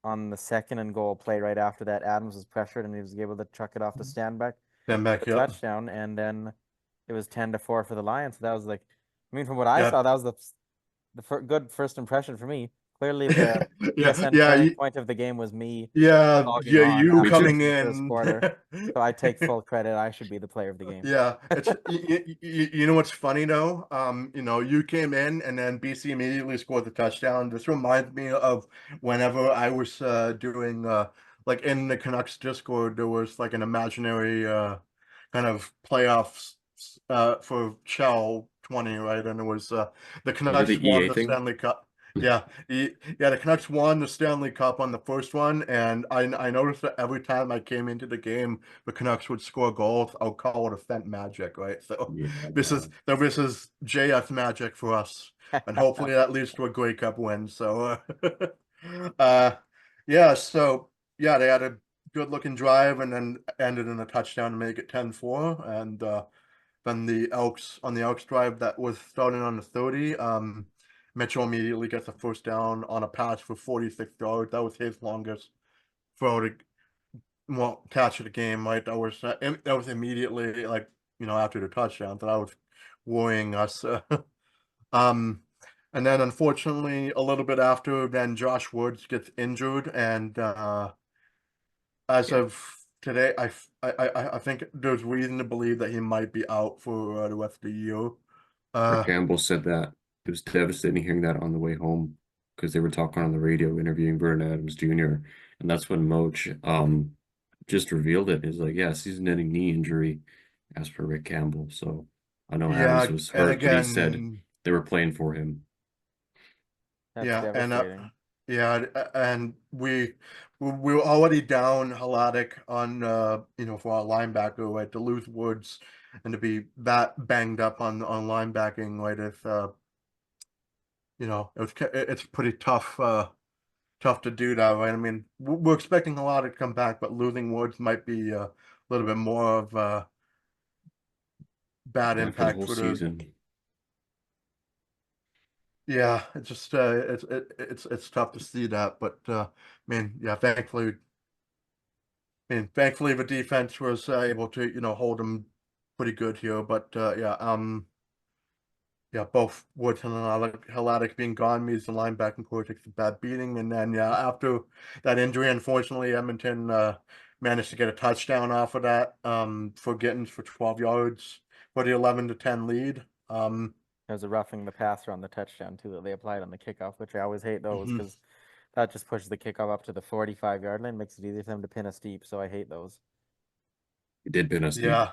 on the second and goal play right after that, Adams was pressured and he was able to chuck it off to Stanback then for back, the yeah, touchdown. And then it was 10-4 for the Lions. So that was like, I mean, from what I yeah. saw, that was the good first impression for me. Clearly, the Yeah, ESN yeah, turning point of the game was me yeah, logging yeah. on You Me after too. coming the first in. quarter. So I take full credit. I should be the player of the game. Yeah, it's you know what's funny though? You came in and then BC immediately scored the touchdown. This reminds me of whenever I was doing like in the Canucks Discord, there was like an imaginary kind of playoffs for Chell 20, right? And it was the Was it Canucks the won EA the thing? Stanley Cup. Yeah, yeah, the Canucks won the Stanley Cup on the first one, and I noticed that every time I came into the game, the Canucks would score goals. I'll call it Ascent magic, right? So Yeah, this is JF magic for us, and hopefully that leads to a Grey Cup win. So, uh, yeah, so yeah, they had a good looking drive and then ended in a touchdown to make it 10-4, and then the Elks on the Elks drive that was starting on the 30. Mitchell immediately gets a first down on a pass for 46 yards. That was his longest throw to catch of the game. Right, that was immediately like after the touchdown that I was worrying us. Um, and then unfortunately a little bit after, then Josh Woods gets injured, and as yeah. of today, I think there's reason to believe that he might be out for the rest of the year. Rick Uh, Campbell said that. It was devastating hearing that on the way home because they were talking on the radio interviewing Vernon Adams Jr. And that's when Moach just revealed it. He's like, yeah, season-ending knee injury as per Rick Campbell. So I know Adams yeah, was and hurt, but he said again, they were playing for him. That's yeah, and devastating. yeah, and we were already down Haladic on for our linebacker, right? To lose Woods and to be that banged up on linebacking, right? If it's pretty tough to do that, right? I mean, we're expecting Haladic to come back, but losing Woods might be a little bit more of a bad For the impact whole for the. season. Yeah, it's just it's tough to see that, but man, yeah, thankfully the defense was able to hold them pretty good here. But yeah, both Woods and Haladic being gone means the linebacking core takes a bad beating, and then yeah, after that injury, unfortunately, Edmonton managed to get a touchdown off of that for Gittins for 12 yards for the 11-10 lead. There was a roughing the passer on the touchdown too that they applied on the kickoff, which I always hate those Mhm. because that just pushes the kickoff up to the 45-yard line, makes it easier for them to pin us deep. So I hate those. He did pin us deep. Yeah.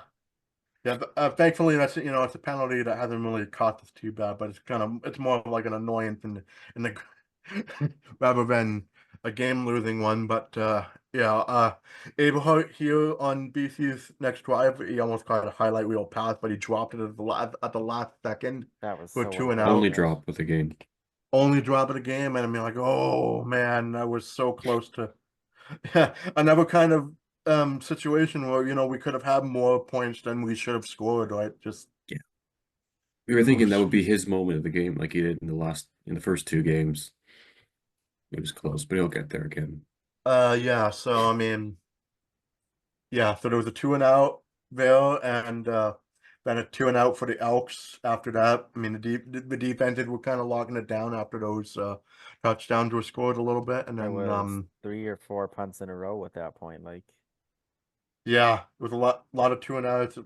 Yeah, thankfully that's it's a penalty that hasn't really cost us too bad, but it's more of like an annoyance in the rather than a game losing one. But yeah, Abrahart here on BC's next drive, he almost caught a highlight reel pass, but he dropped it at the last second That was for so Only two and out. unfortunate. drop with the game. Only drop of the game, and I mean like, oh man, I was so close to another kind of situation where we could have had more points than we should have scored, right? Just Yeah. We were thinking that would be his moment of the game, like he did in the first two games. It was close, but he'll get there again. Yeah, so I mean, yeah, so there was a 2-and-out there, and then a 2-and-out for the Elks after that. I mean, the defense were kind of locking it down after those touchdowns were scored a little bit, and There then was 3 or 4 punts in a row at that point. Like, yeah, it was a lot of 2-and-outs,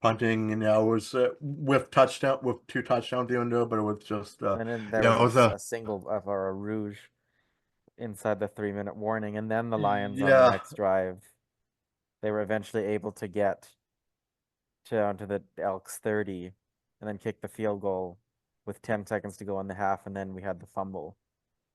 punting, and yeah, it was with 2 touchdowns even there, but it was just and then there yeah, it was was a single of or a rouge inside the 3-minute warning, and then the Lions on the yeah. next drive, they were eventually able to get down to the Elks 30, and then kick the field goal with 10 seconds to go in the half, and then we had the fumble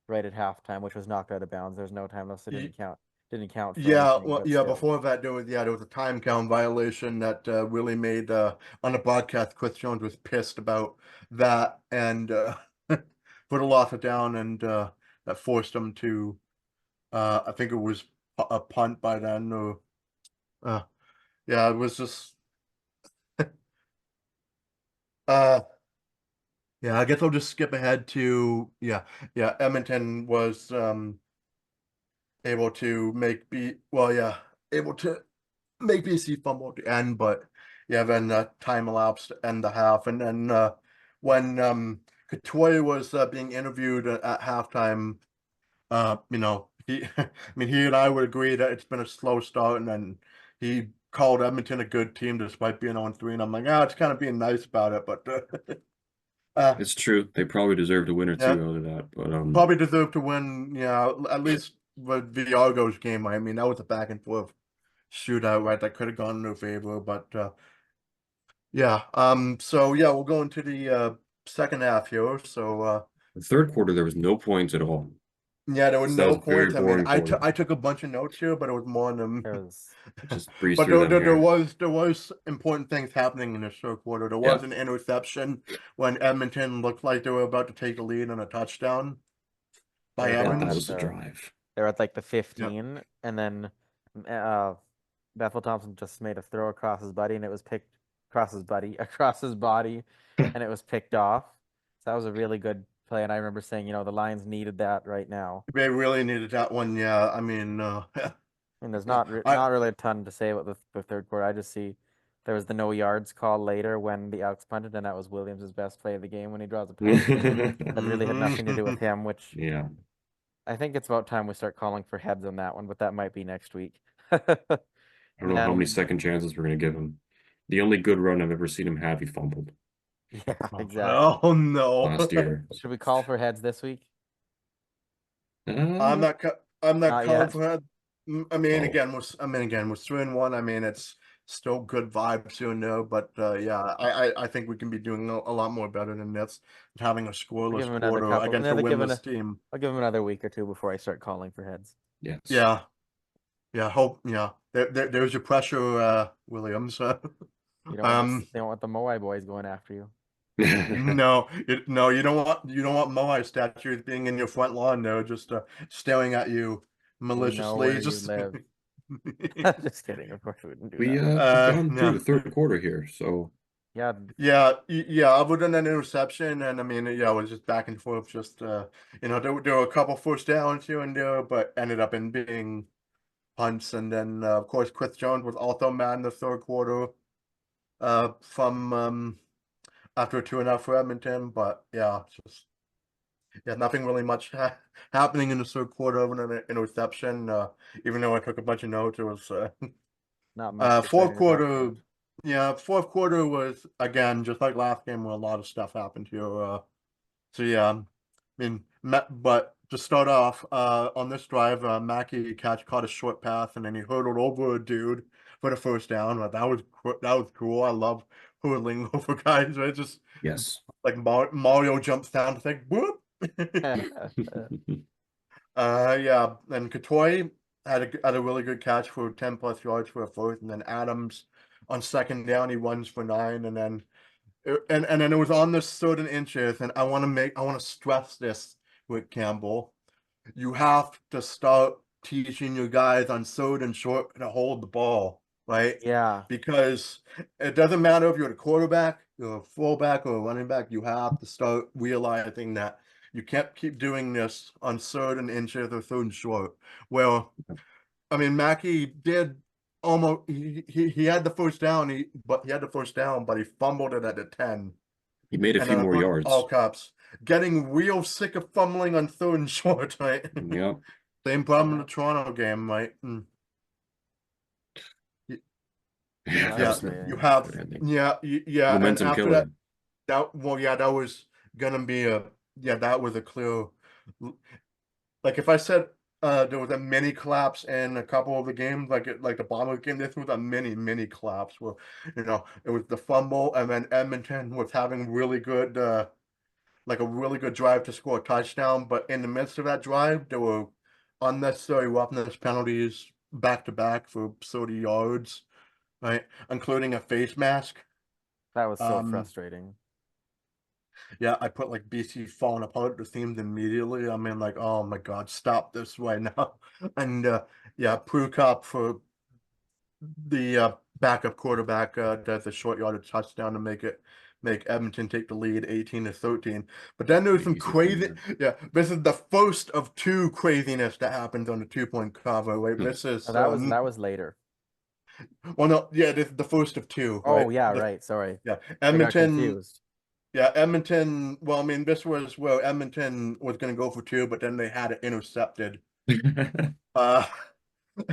right at halftime, which was knocked out of bounds. There's no time left, so it didn't count for Yeah, anything, well, but yeah. still. Before that, there was a time count violation that really made on the broadcast. Chris Jones was pissed about that and put a lot it down, and that forced him to. I think it was a punt by then, or uh, yeah, it was just. uh, yeah, I guess I'll just skip ahead to yeah. Edmonton was able to able to make BC fumble at the end, but yeah, then time elapsed to end the half, and then when Couture was being interviewed at halftime, he, I mean, he and I would agree that it's been a slow start, and then he called Edmonton a good team despite being on 3, and I'm like, it's kind of being nice about it, but It's true. They probably deserved a win or yeah, two out of that, but probably deserved to win. Yeah, at least with the Argos game. I mean, that was a back and forth shootout, right? That could have gone in their favor, but yeah. So yeah, we'll go into the second half here. So the third quarter there was no points at all. yeah, there were So that no was a very points. I mean, boring quarter. I took a bunch of notes here, but it was more on them. There was Just breeze But through them here. there was important things happening in the third quarter. There was Yeah. an interception when Edmonton looked like they were about to take the lead on a touchdown by They're down That at Evans. was a drive. They were at like the 15, and then Bethel Thompson just made a throw across his buddy, and it was picked across his body, and it was picked off. So that was a really good play, and I remember saying, the Lions needed that right now. They really needed that one. Yeah, I mean, And there's yeah, not really a ton to say about the third quarter. I just see there was the no yards call later when the Elks punted, and that was Williams' best play of the game when he draws a penalty. That really had nothing to do with him, which Yeah. I think it's about time we start calling for heads on that one, but that might be next week. I don't know how many second chances we're going to give him. The only good run I've ever seen him have, he fumbled Yeah, exactly. Oh no! last year. Should we call for heads this week? I'm not Not calling yet. for that. I mean, Oh. again, we're 3-1. I mean, it's still good vibes here and there, but yeah, I think we can be doing a lot more better than this. Having a Give scoreless him another quarter couple. against a Another give winless team. I'll give him another week or two before I start calling for heads. Yes. Yeah, there's your pressure, Williams. You don't want the Moai boys going after you. No, you don't want Moai statues being in your front lawn. They're just staring at you maliciously. Where you live. Just kidding. Of course, we wouldn't do We've that. gone through the third quarter here, so Yeah. Yeah. Other than an interception, and I mean, yeah, it was just back and forth. Just there were a couple first downs here and there, but ended up in being punts. And then of course, Chris Jones was also mad in the third quarter. From after a 2-and-out for Edmonton, but yeah, just nothing really much happening in the third quarter other than an interception. Even though I took a bunch of notes, it was Not much. fourth quarter. Yeah, fourth quarter was again just like last game where a lot of stuff happened here. So yeah, I mean, but to start off, on this drive, Mackey caught a short pass and then he hurdled over a dude for the first down. That was cool. I love hurdling over guys. Right, just yes. like Mario jumps down to think, whoop. Yeah, and Couture had a really good catch for 10+ yards for a first, and then Adams on second down he runs for 9, and then it was on this 3rd and inches, and I want to stress this with Campbell. You have to start teaching your guys on 3rd and short to hold the ball. right? Yeah. Because it doesn't matter if you're a quarterback, you're a fullback, or a running back, you have to start realizing that you can't keep doing this on third and inches or third and short. Well, I mean, Mackey did almost he had the first down, but he fumbled it at the 10. He made a And few then I more put yards. all caps. Getting real sick of fumbling on third and short, right? Yep. Same problem in the Toronto game, right? Yeah, that Yeah, was Frustrating. you a have good ending. yeah, and Momentum after killer. that was gonna be that was a clear, like if I said there was a mini collapse in a couple of the games, like the Bomber game, this was a mini collapse where it was the fumble, and then Edmonton was having really good like a really good drive to score a touchdown, but in the midst of that drive there were unnecessary roughness penalties back to back for 30 yards, right? Including a face mask. That was so Um, frustrating. yeah, I put like BC falling apart the themes immediately. I mean, like, oh my God, stop this right now. And yeah, Prukop for the backup quarterback does a short yardage touchdown to make Edmonton take the lead 18-13. But then there's some Easy from crazy, there. yeah, this is the first of two craziness that happens on the 2-point cover, right? Hmm. This is That was later. well, no, yeah, this is the first of two, Oh right? yeah, right. Sorry. Yeah, I got Edmonton. confused. Yeah, Edmonton. Well, I mean, this was where Edmonton was going to go for two, but then they had it intercepted. Uh,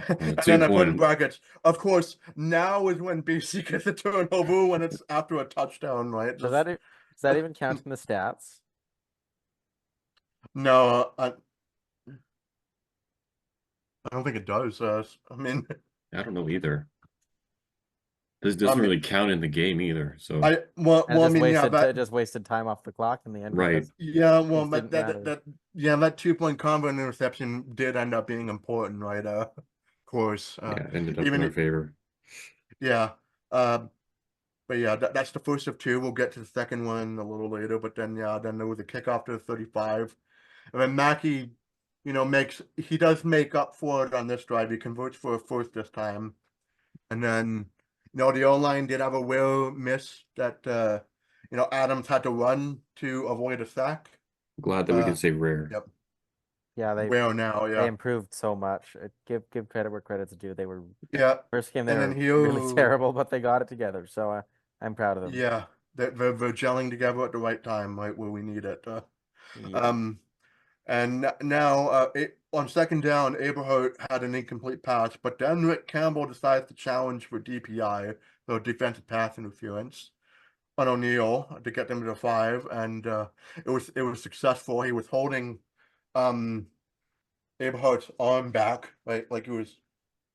and then I put in 2 point. brackets. Of course, now is when BC gets a turnover when it's after a touchdown, right? Does that even count in the stats? No, I don't think it does. I mean, I don't know either. This I doesn't mean, really count in the game either. So And I mean, yeah, it just wasted time off the clock in the end right. because yeah, well, things didn't matter. that 2-point convo interception did end up being important, right? Of course, Yeah, it ended up in our even favor. yeah, uh, but yeah, that's the first of two. We'll get to the second one a little later. But then, yeah, then there was a kickoff to the 35. And then Mackey, he does make up for it on this drive. He converts for a first this time. And then, the O-line did have a rare miss that, Adams had to run to avoid a sack. Glad that we can say rare. Yep. Yeah, Rare now, they yeah. improved so much. Give credit where credit's due. They were Yeah. first game they And were then really terrible, but they got it together. So I'm proud of them. yeah, they're gelling together at the right time, right where we need it. Yeah. And now, on second down, Aberhart had an incomplete pass, but then Rick Campbell decides to challenge for DPI, so defensive pass interference, on O'Neill to get them to the 5, and it was successful. He was holding Aberhart's arm back, right, like he was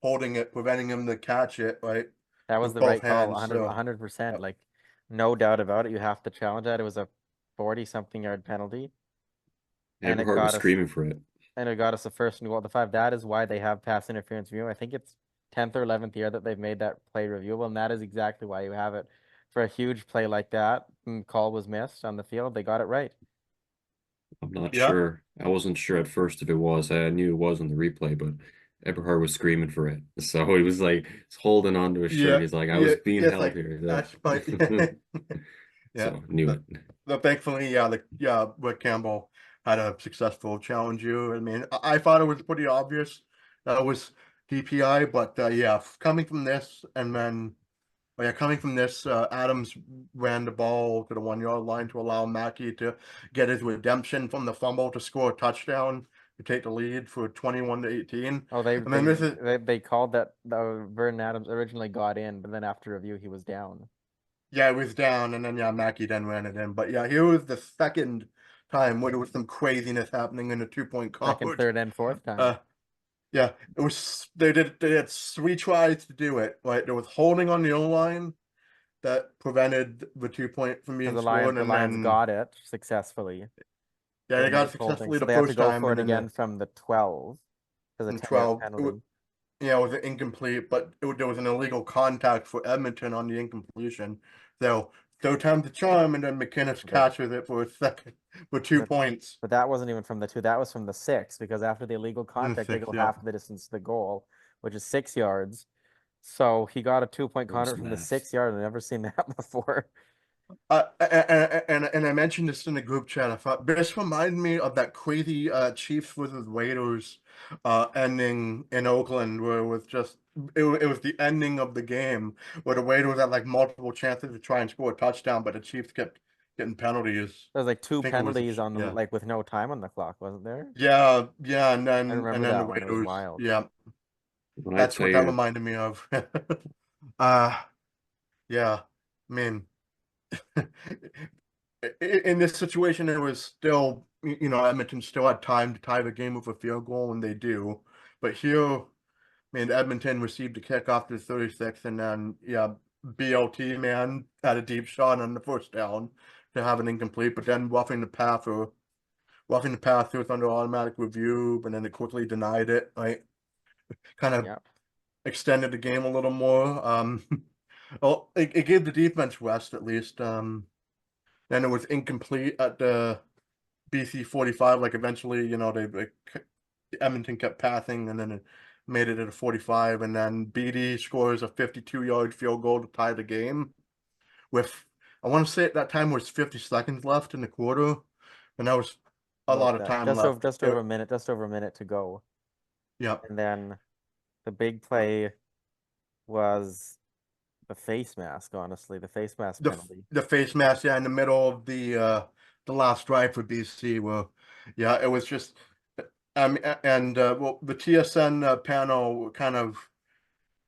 holding it, preventing him to catch it, right, That was with the both right call, hands. 100%. Like, no doubt about it. You have to challenge that. It was a 40-something yard penalty, and it Everhart was got us, screaming for it. and it got us the first and goal at the 5. That is why they have pass interference review. I think it's 10th or 11th year that they've made that play reviewable, and that is exactly why you have it. For a huge play like that, and call was missed on the field. They got it right. I'm not Yeah. sure. I wasn't sure at first if it was. I knew it was on the replay, but Eberhard was screaming for it. So he was like holding on to his shirt. He's like, I was being it's held like here. that's but yeah. So knew it. But thankfully, Rick Campbell had a successful challenge you. I mean, I thought it was pretty obvious that it was DPI, but coming from this and then Adams ran the ball to the 1 yard line to allow Mackey to get his redemption from the fumble to score a touchdown to take the lead for 21-18. Oh, And then this is they called that Vernon Adams originally got in, but then after review he was down. yeah, it was down, and then Mackey then ran it in. But yeah, here was the second time where there was some craziness happening in the 2-point Second, converge. third, and fourth time. Yeah, it was they had 3 tries to do it. Right, there was holding on the O-line that prevented the 2-point from being the scored, Lions, and then got it successfully. yeah, they got it made holding. successfully So the they have to first go time, for it and then again from the 12 because a in 10-yard 12. penalty. Yeah, it was incomplete, but there was an illegal contact for Edmonton on the incompletion. So third time's the charm, and then McKinnis catches it for a second for 2 points. But that wasn't even from the 2. That was from the 6 because after the illegal contact, they 6, go yeah. half the distance to the goal, which is 6 yards. So he got a 2-point Gross convert from the math. 6 yard. I've never seen that before. And I mentioned this in the group chat. I thought this reminded me of that crazy Chiefs versus Raiders ending in Oakland, where it was just it was the ending of the game where the Raiders had like multiple chances to try and score a touchdown, but the Chiefs kept getting penalties. There's like two I think it was penalties on the yeah. like with no time on the clock, wasn't there? Yeah, and I remember then the that one. It was Raiders, wild. yeah, When I that's tell what that you, reminded me of. uh yeah, I mean in this situation, it was still, Edmonton still had time to tie the game with a field goal, and they do. But here, I mean, Edmonton received a kick after 36, and then, yeah, BLT, man, had a deep shot on the first down to have an incomplete, but then roughing the passer was under automatic review, but then it quickly denied it, right? Kind of Yep. extended the game a little more. Well, it gave the defense rest at least. Then it was incomplete at the BC 45. Like eventually, Edmonton kept passing, and then it made it at a 45, and then BD scores a 52-yard field goal to tie the game. With I want to say at that time was 50 seconds left in the quarter, and that was a About lot of that. time Just over left. just over a minute, just over a minute to go. Yeah, And then the big play was the face mask, honestly, the face mask penalty. the face mask, yeah, in the middle of the last drive for BC. Well, yeah, it was just and well, the TSN panel kind of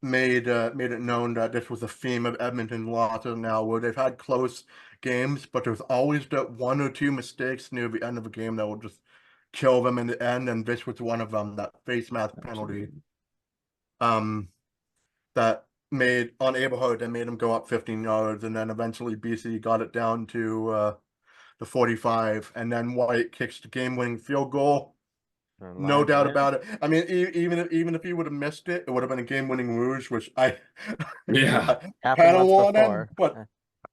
made it known that this was a theme of Edmonton losses now, where they've had close games, but there's always that one or two mistakes near the end of a game that will just kill them in the end, and this was one of them. That face mask penalty, absolutely. that made on Aberhart that made him go up 15 yards, and then eventually BC got it down to the 45, and then Whyte kicks the game-winning field goal. And No lines it doubt in. about it. I mean, even if he would have missed it, it would have been a game-winning rouge, which I Yeah. I Happened kind of once wanted, before. but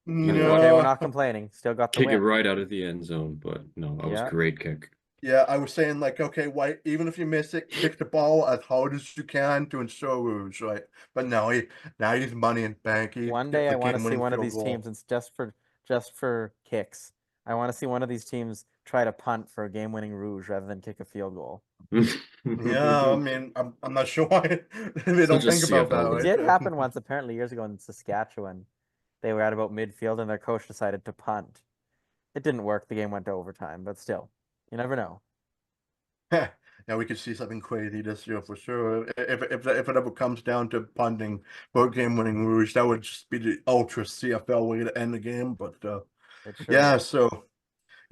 You know Okay, what? we're no. not complaining. Still got the Kick it win. right out of the end zone, but no, that was a Yeah. great kick. Yeah, I was saying like, okay, White, even if you miss it, kick the ball as hard as you can to ensure rouge, right? But no, now he's money in bank. He One day gets I a want to see game-winning one of field these teams, goal. and it's just for kicks. I want to see one of these teams try to punt for a game-winning rouge rather than kick a field goal. Yeah, I mean, I'm not sure why they don't Such a think about that, CFL It thing. did right? happen once, apparently, years ago in Saskatchewan. They were at about midfield, and their coach decided to punt. It didn't work. The game went to overtime, but still, you never know. Yeah, we could see something crazy this year for sure. If it ever comes down to punting for a game-winning rouge, that would just be the ultra CFL way to end the game. But It sure yeah, would. so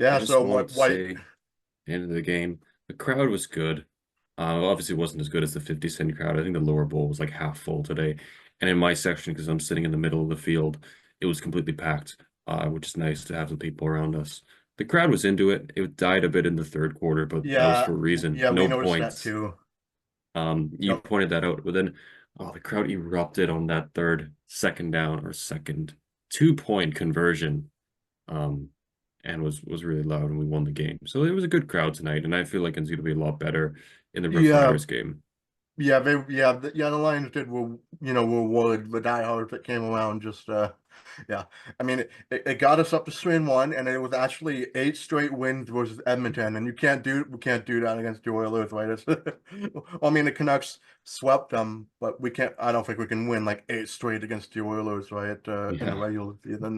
I just wanted to White. say, the end of the game, the crowd was good. Obviously, it wasn't as good as the 50 cent crowd. I think the lower bowl was like half full today. And in my section, because I'm sitting in the middle of the field, it was completely packed, which is nice to have some people around us. The crowd was into it. It died a bit in the third quarter, but that was Yeah, for a reason. yeah, we No noticed that points. too. You Yep. pointed that out, but then the crowd erupted on that third, second down or second 2-point conversion. Um, and was really loud, and we won the game. So it was a good crowd tonight, and I feel like it's going to be a lot better in the Rough Yeah, Riders game. the Lions did reward the diehards that came around. Just yeah, I mean it got us up to 3-1, and it was actually 8 straight wins versus Edmonton, and we can't do that against the Oilers, right? I mean the Canucks swept them, but we can't. I don't think we can win like 8 straight against the Oilers, right? In the Yeah, regular season,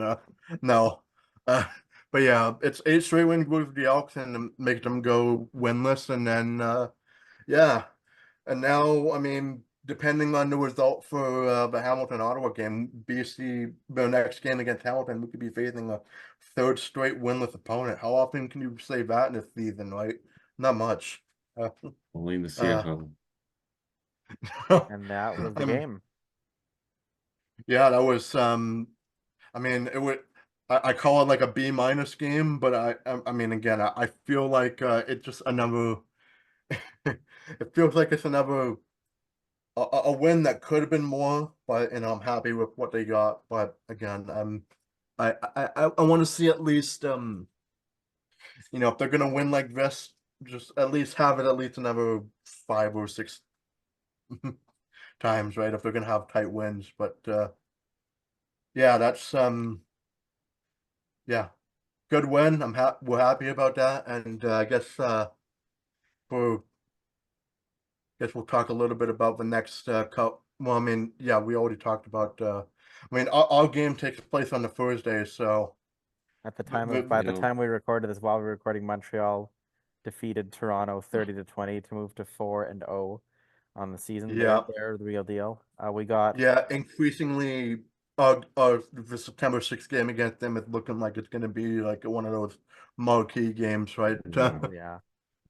no. Uh, but yeah, it's 8 straight wins versus the Elks, and make them go winless, and then yeah. And now, I mean, depending on the result for the Hamilton-Ottawa game, BC, the next game against Hamilton, we could be facing a 3rd straight winless opponent. How often can you say that in a season, right? Not much. Uh, only in the uh, CFL. And that was the um, game. yeah, that was, I mean, I call it like a B- game, but I mean, again, I feel like it's just another, it feels like it's another a win that could have been more, but I'm happy with what they got. But again, I want to see at least if they're gonna win like this, just at least have it at least another 5 or 6 times, right? If they're gonna have tight wins, but yeah, that's yeah, good win. We're happy about that, and I guess for guess we'll talk a little bit about the next cup. Well, I mean, yeah, we already talked about. I mean, our game takes place on the Thursday, so At the time the- of, by you the know- time we recorded this, while we were recording, Montreal defeated Toronto 30-20 to move to 4-0 on the season. Yeah. They're the real deal. We got yeah, increasingly, the September 6th game against them is looking like it's going to be like one of those marquee games, right? Yeah. yeah.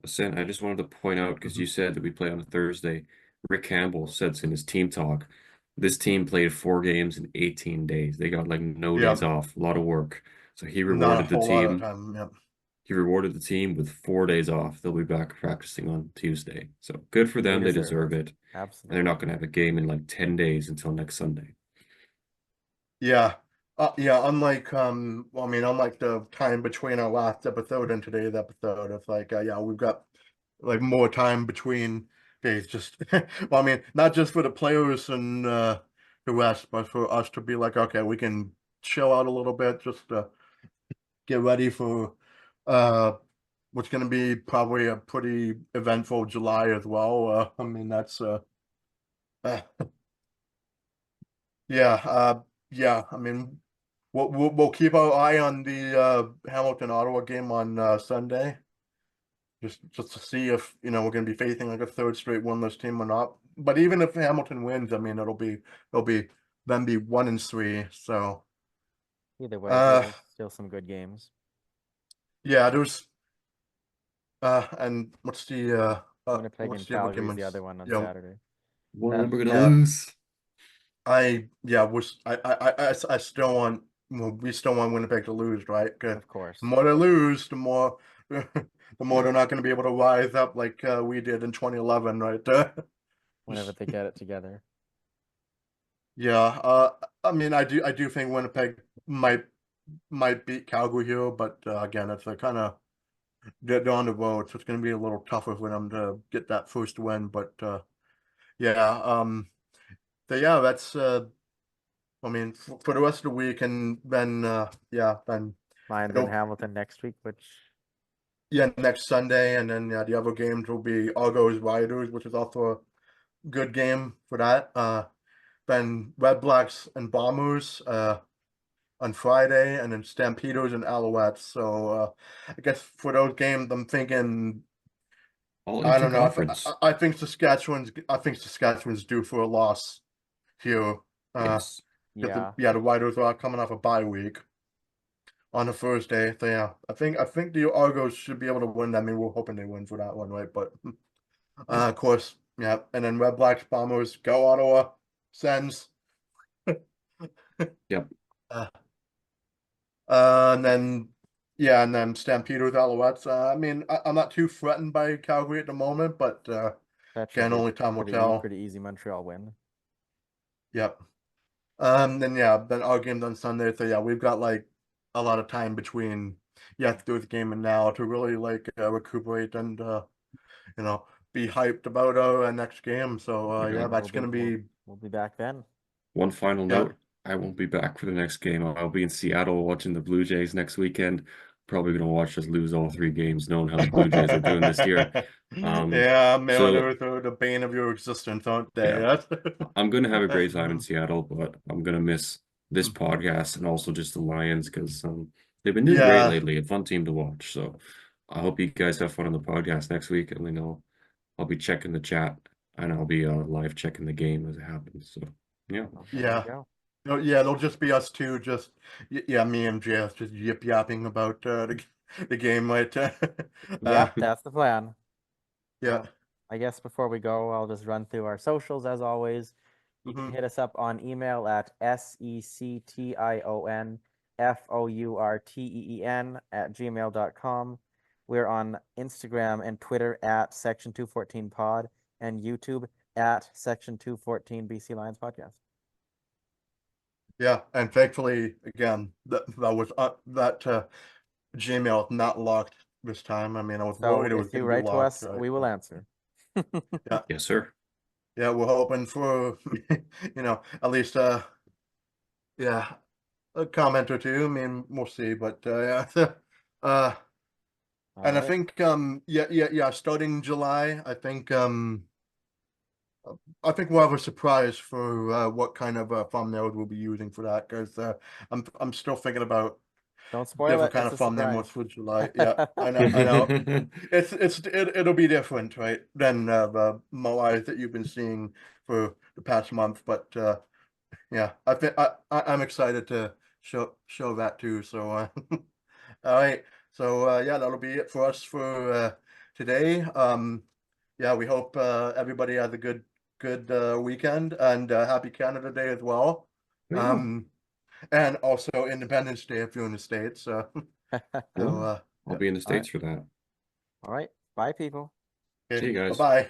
Ascent, I just wanted to point out because you said that we play on a Thursday. Rick Campbell says in his team talk, this team played 4 games in 18 days. They got like no Yeah. days off, a lot of work. So he Not a rewarded the whole lot of team. time. Yeah. He rewarded the team with 4 days off. They'll be back practicing on Tuesday. So good for them. They deserve it. And Absolutely. they're not going to have a game in like 10 days until next Sunday. Yeah. Yeah, unlike well, I mean, unlike the time between our last episode and today's episode, it's like yeah, we've got like more time between days. Just well, I mean, not just for the players and the rest, but for us to be like, okay, we can chill out a little bit, just get ready for what's going to be probably a pretty eventful July as well. I mean, that's uh yeah, I mean, we'll keep our eye on the Hamilton Ottawa game on Sunday, just to see if we're going to be facing like a third straight winless team or not. But even if Hamilton wins, I mean, it'll be 1-3. So Either way, there's still some good games. yeah, there's and what's the Winnipeg and the other Calgary game is the other one on yeah, Saturday. We're gonna yeah. lose. I still want we still want Winnipeg to lose, right? 'Cause Of course. the more they lose, the more the more they're not going to be able to rise up like we did in 2011, right? Whenever they get it together. Yeah, I mean, I do think Winnipeg might beat Calgary here, but again, it's a kind of they're on the road, so it's going to be a little tougher for them to get that first win. But yeah, so yeah, that's I mean, for the rest of the week, and then yeah, then Lions and Hamilton next week, which next Sunday, and then the other games will be Argos Riders, which is also a good game for that. Then Red Blacks and Bombers on Friday, and then Stampeders and Alouettes. So I guess for those games, I'm thinking I don't know. I think Saskatchewan's due for a loss here. Yes. yeah. The Riders are coming off a bye week on a Thursday. So yeah, I think the Argos should be able to win. I mean, we're hoping they win for that one, right? But of course, yeah. And then Red Blacks Bombers go Ottawa Sens. Yep. And then and then Stampeders Alouettes. I mean, I'm not too threatened by Calgary at the moment, but again, only time will tell. Pretty easy Montreal win. Yep. Then our game's on Sunday, so yeah, we've got like a lot of time between through the game and now to really like recuperate and be hyped about our next game. So that's gonna be. We'll be back then. One final note: I won't be back for the next game. I'll be in Seattle watching the Blue Jays next weekend. Probably gonna watch us lose all 3 games, knowing how the Blue Jays are doing this year. Yeah, man, they're the bane of your existence, aren't they? Yeah. I'm gonna have a great time in Seattle, but I'm gonna miss this podcast and also just the Lions because they've been doing great lately. A fun team to watch. So I hope you guys have fun on the podcast next week. And I'll be checking the chat and I'll be live checking the game as it happens. So yeah. No, it'll just be us two, just me and Jess just yip yapping about the game, right? Yeah, that's the plan. Yeah. I guess before we go, I'll just run through our socials as always. You can hit us up on email at sectionfourteen@gmail.com. We're on Instagram and Twitter at Section214pod and YouTube at Section214 BC Lions Podcast. Yeah, and thankfully, again, that was that Gmail not locked this time. I mean, I was worried it was if you going to be write to locked. us, we will answer. Yeah. Yes, sir. yeah, we're hoping for, at least, yeah, a comment or two. I mean, we'll see, but, yeah. And I Alright, think, yeah, starting July, I think we'll have a surprise for what kind of thumbnail we'll be using for that, because I'm still thinking about don't spoil different it, kind it's of a thumbnails surprise. for July. Yeah, I know. It'll be different, right, than the Moais that you've been seeing for the past month. But yeah, I think I'm excited to show that too. So all right, so yeah, that'll be it for us for today. Yeah, we hope everybody has a good weekend, and happy Canada Day as well. Yeah. And also Independence Day if you're in the States. So Well, I'll yeah. be in the All right. States for that. Alright, bye people. See you Okay, guys. bye-bye.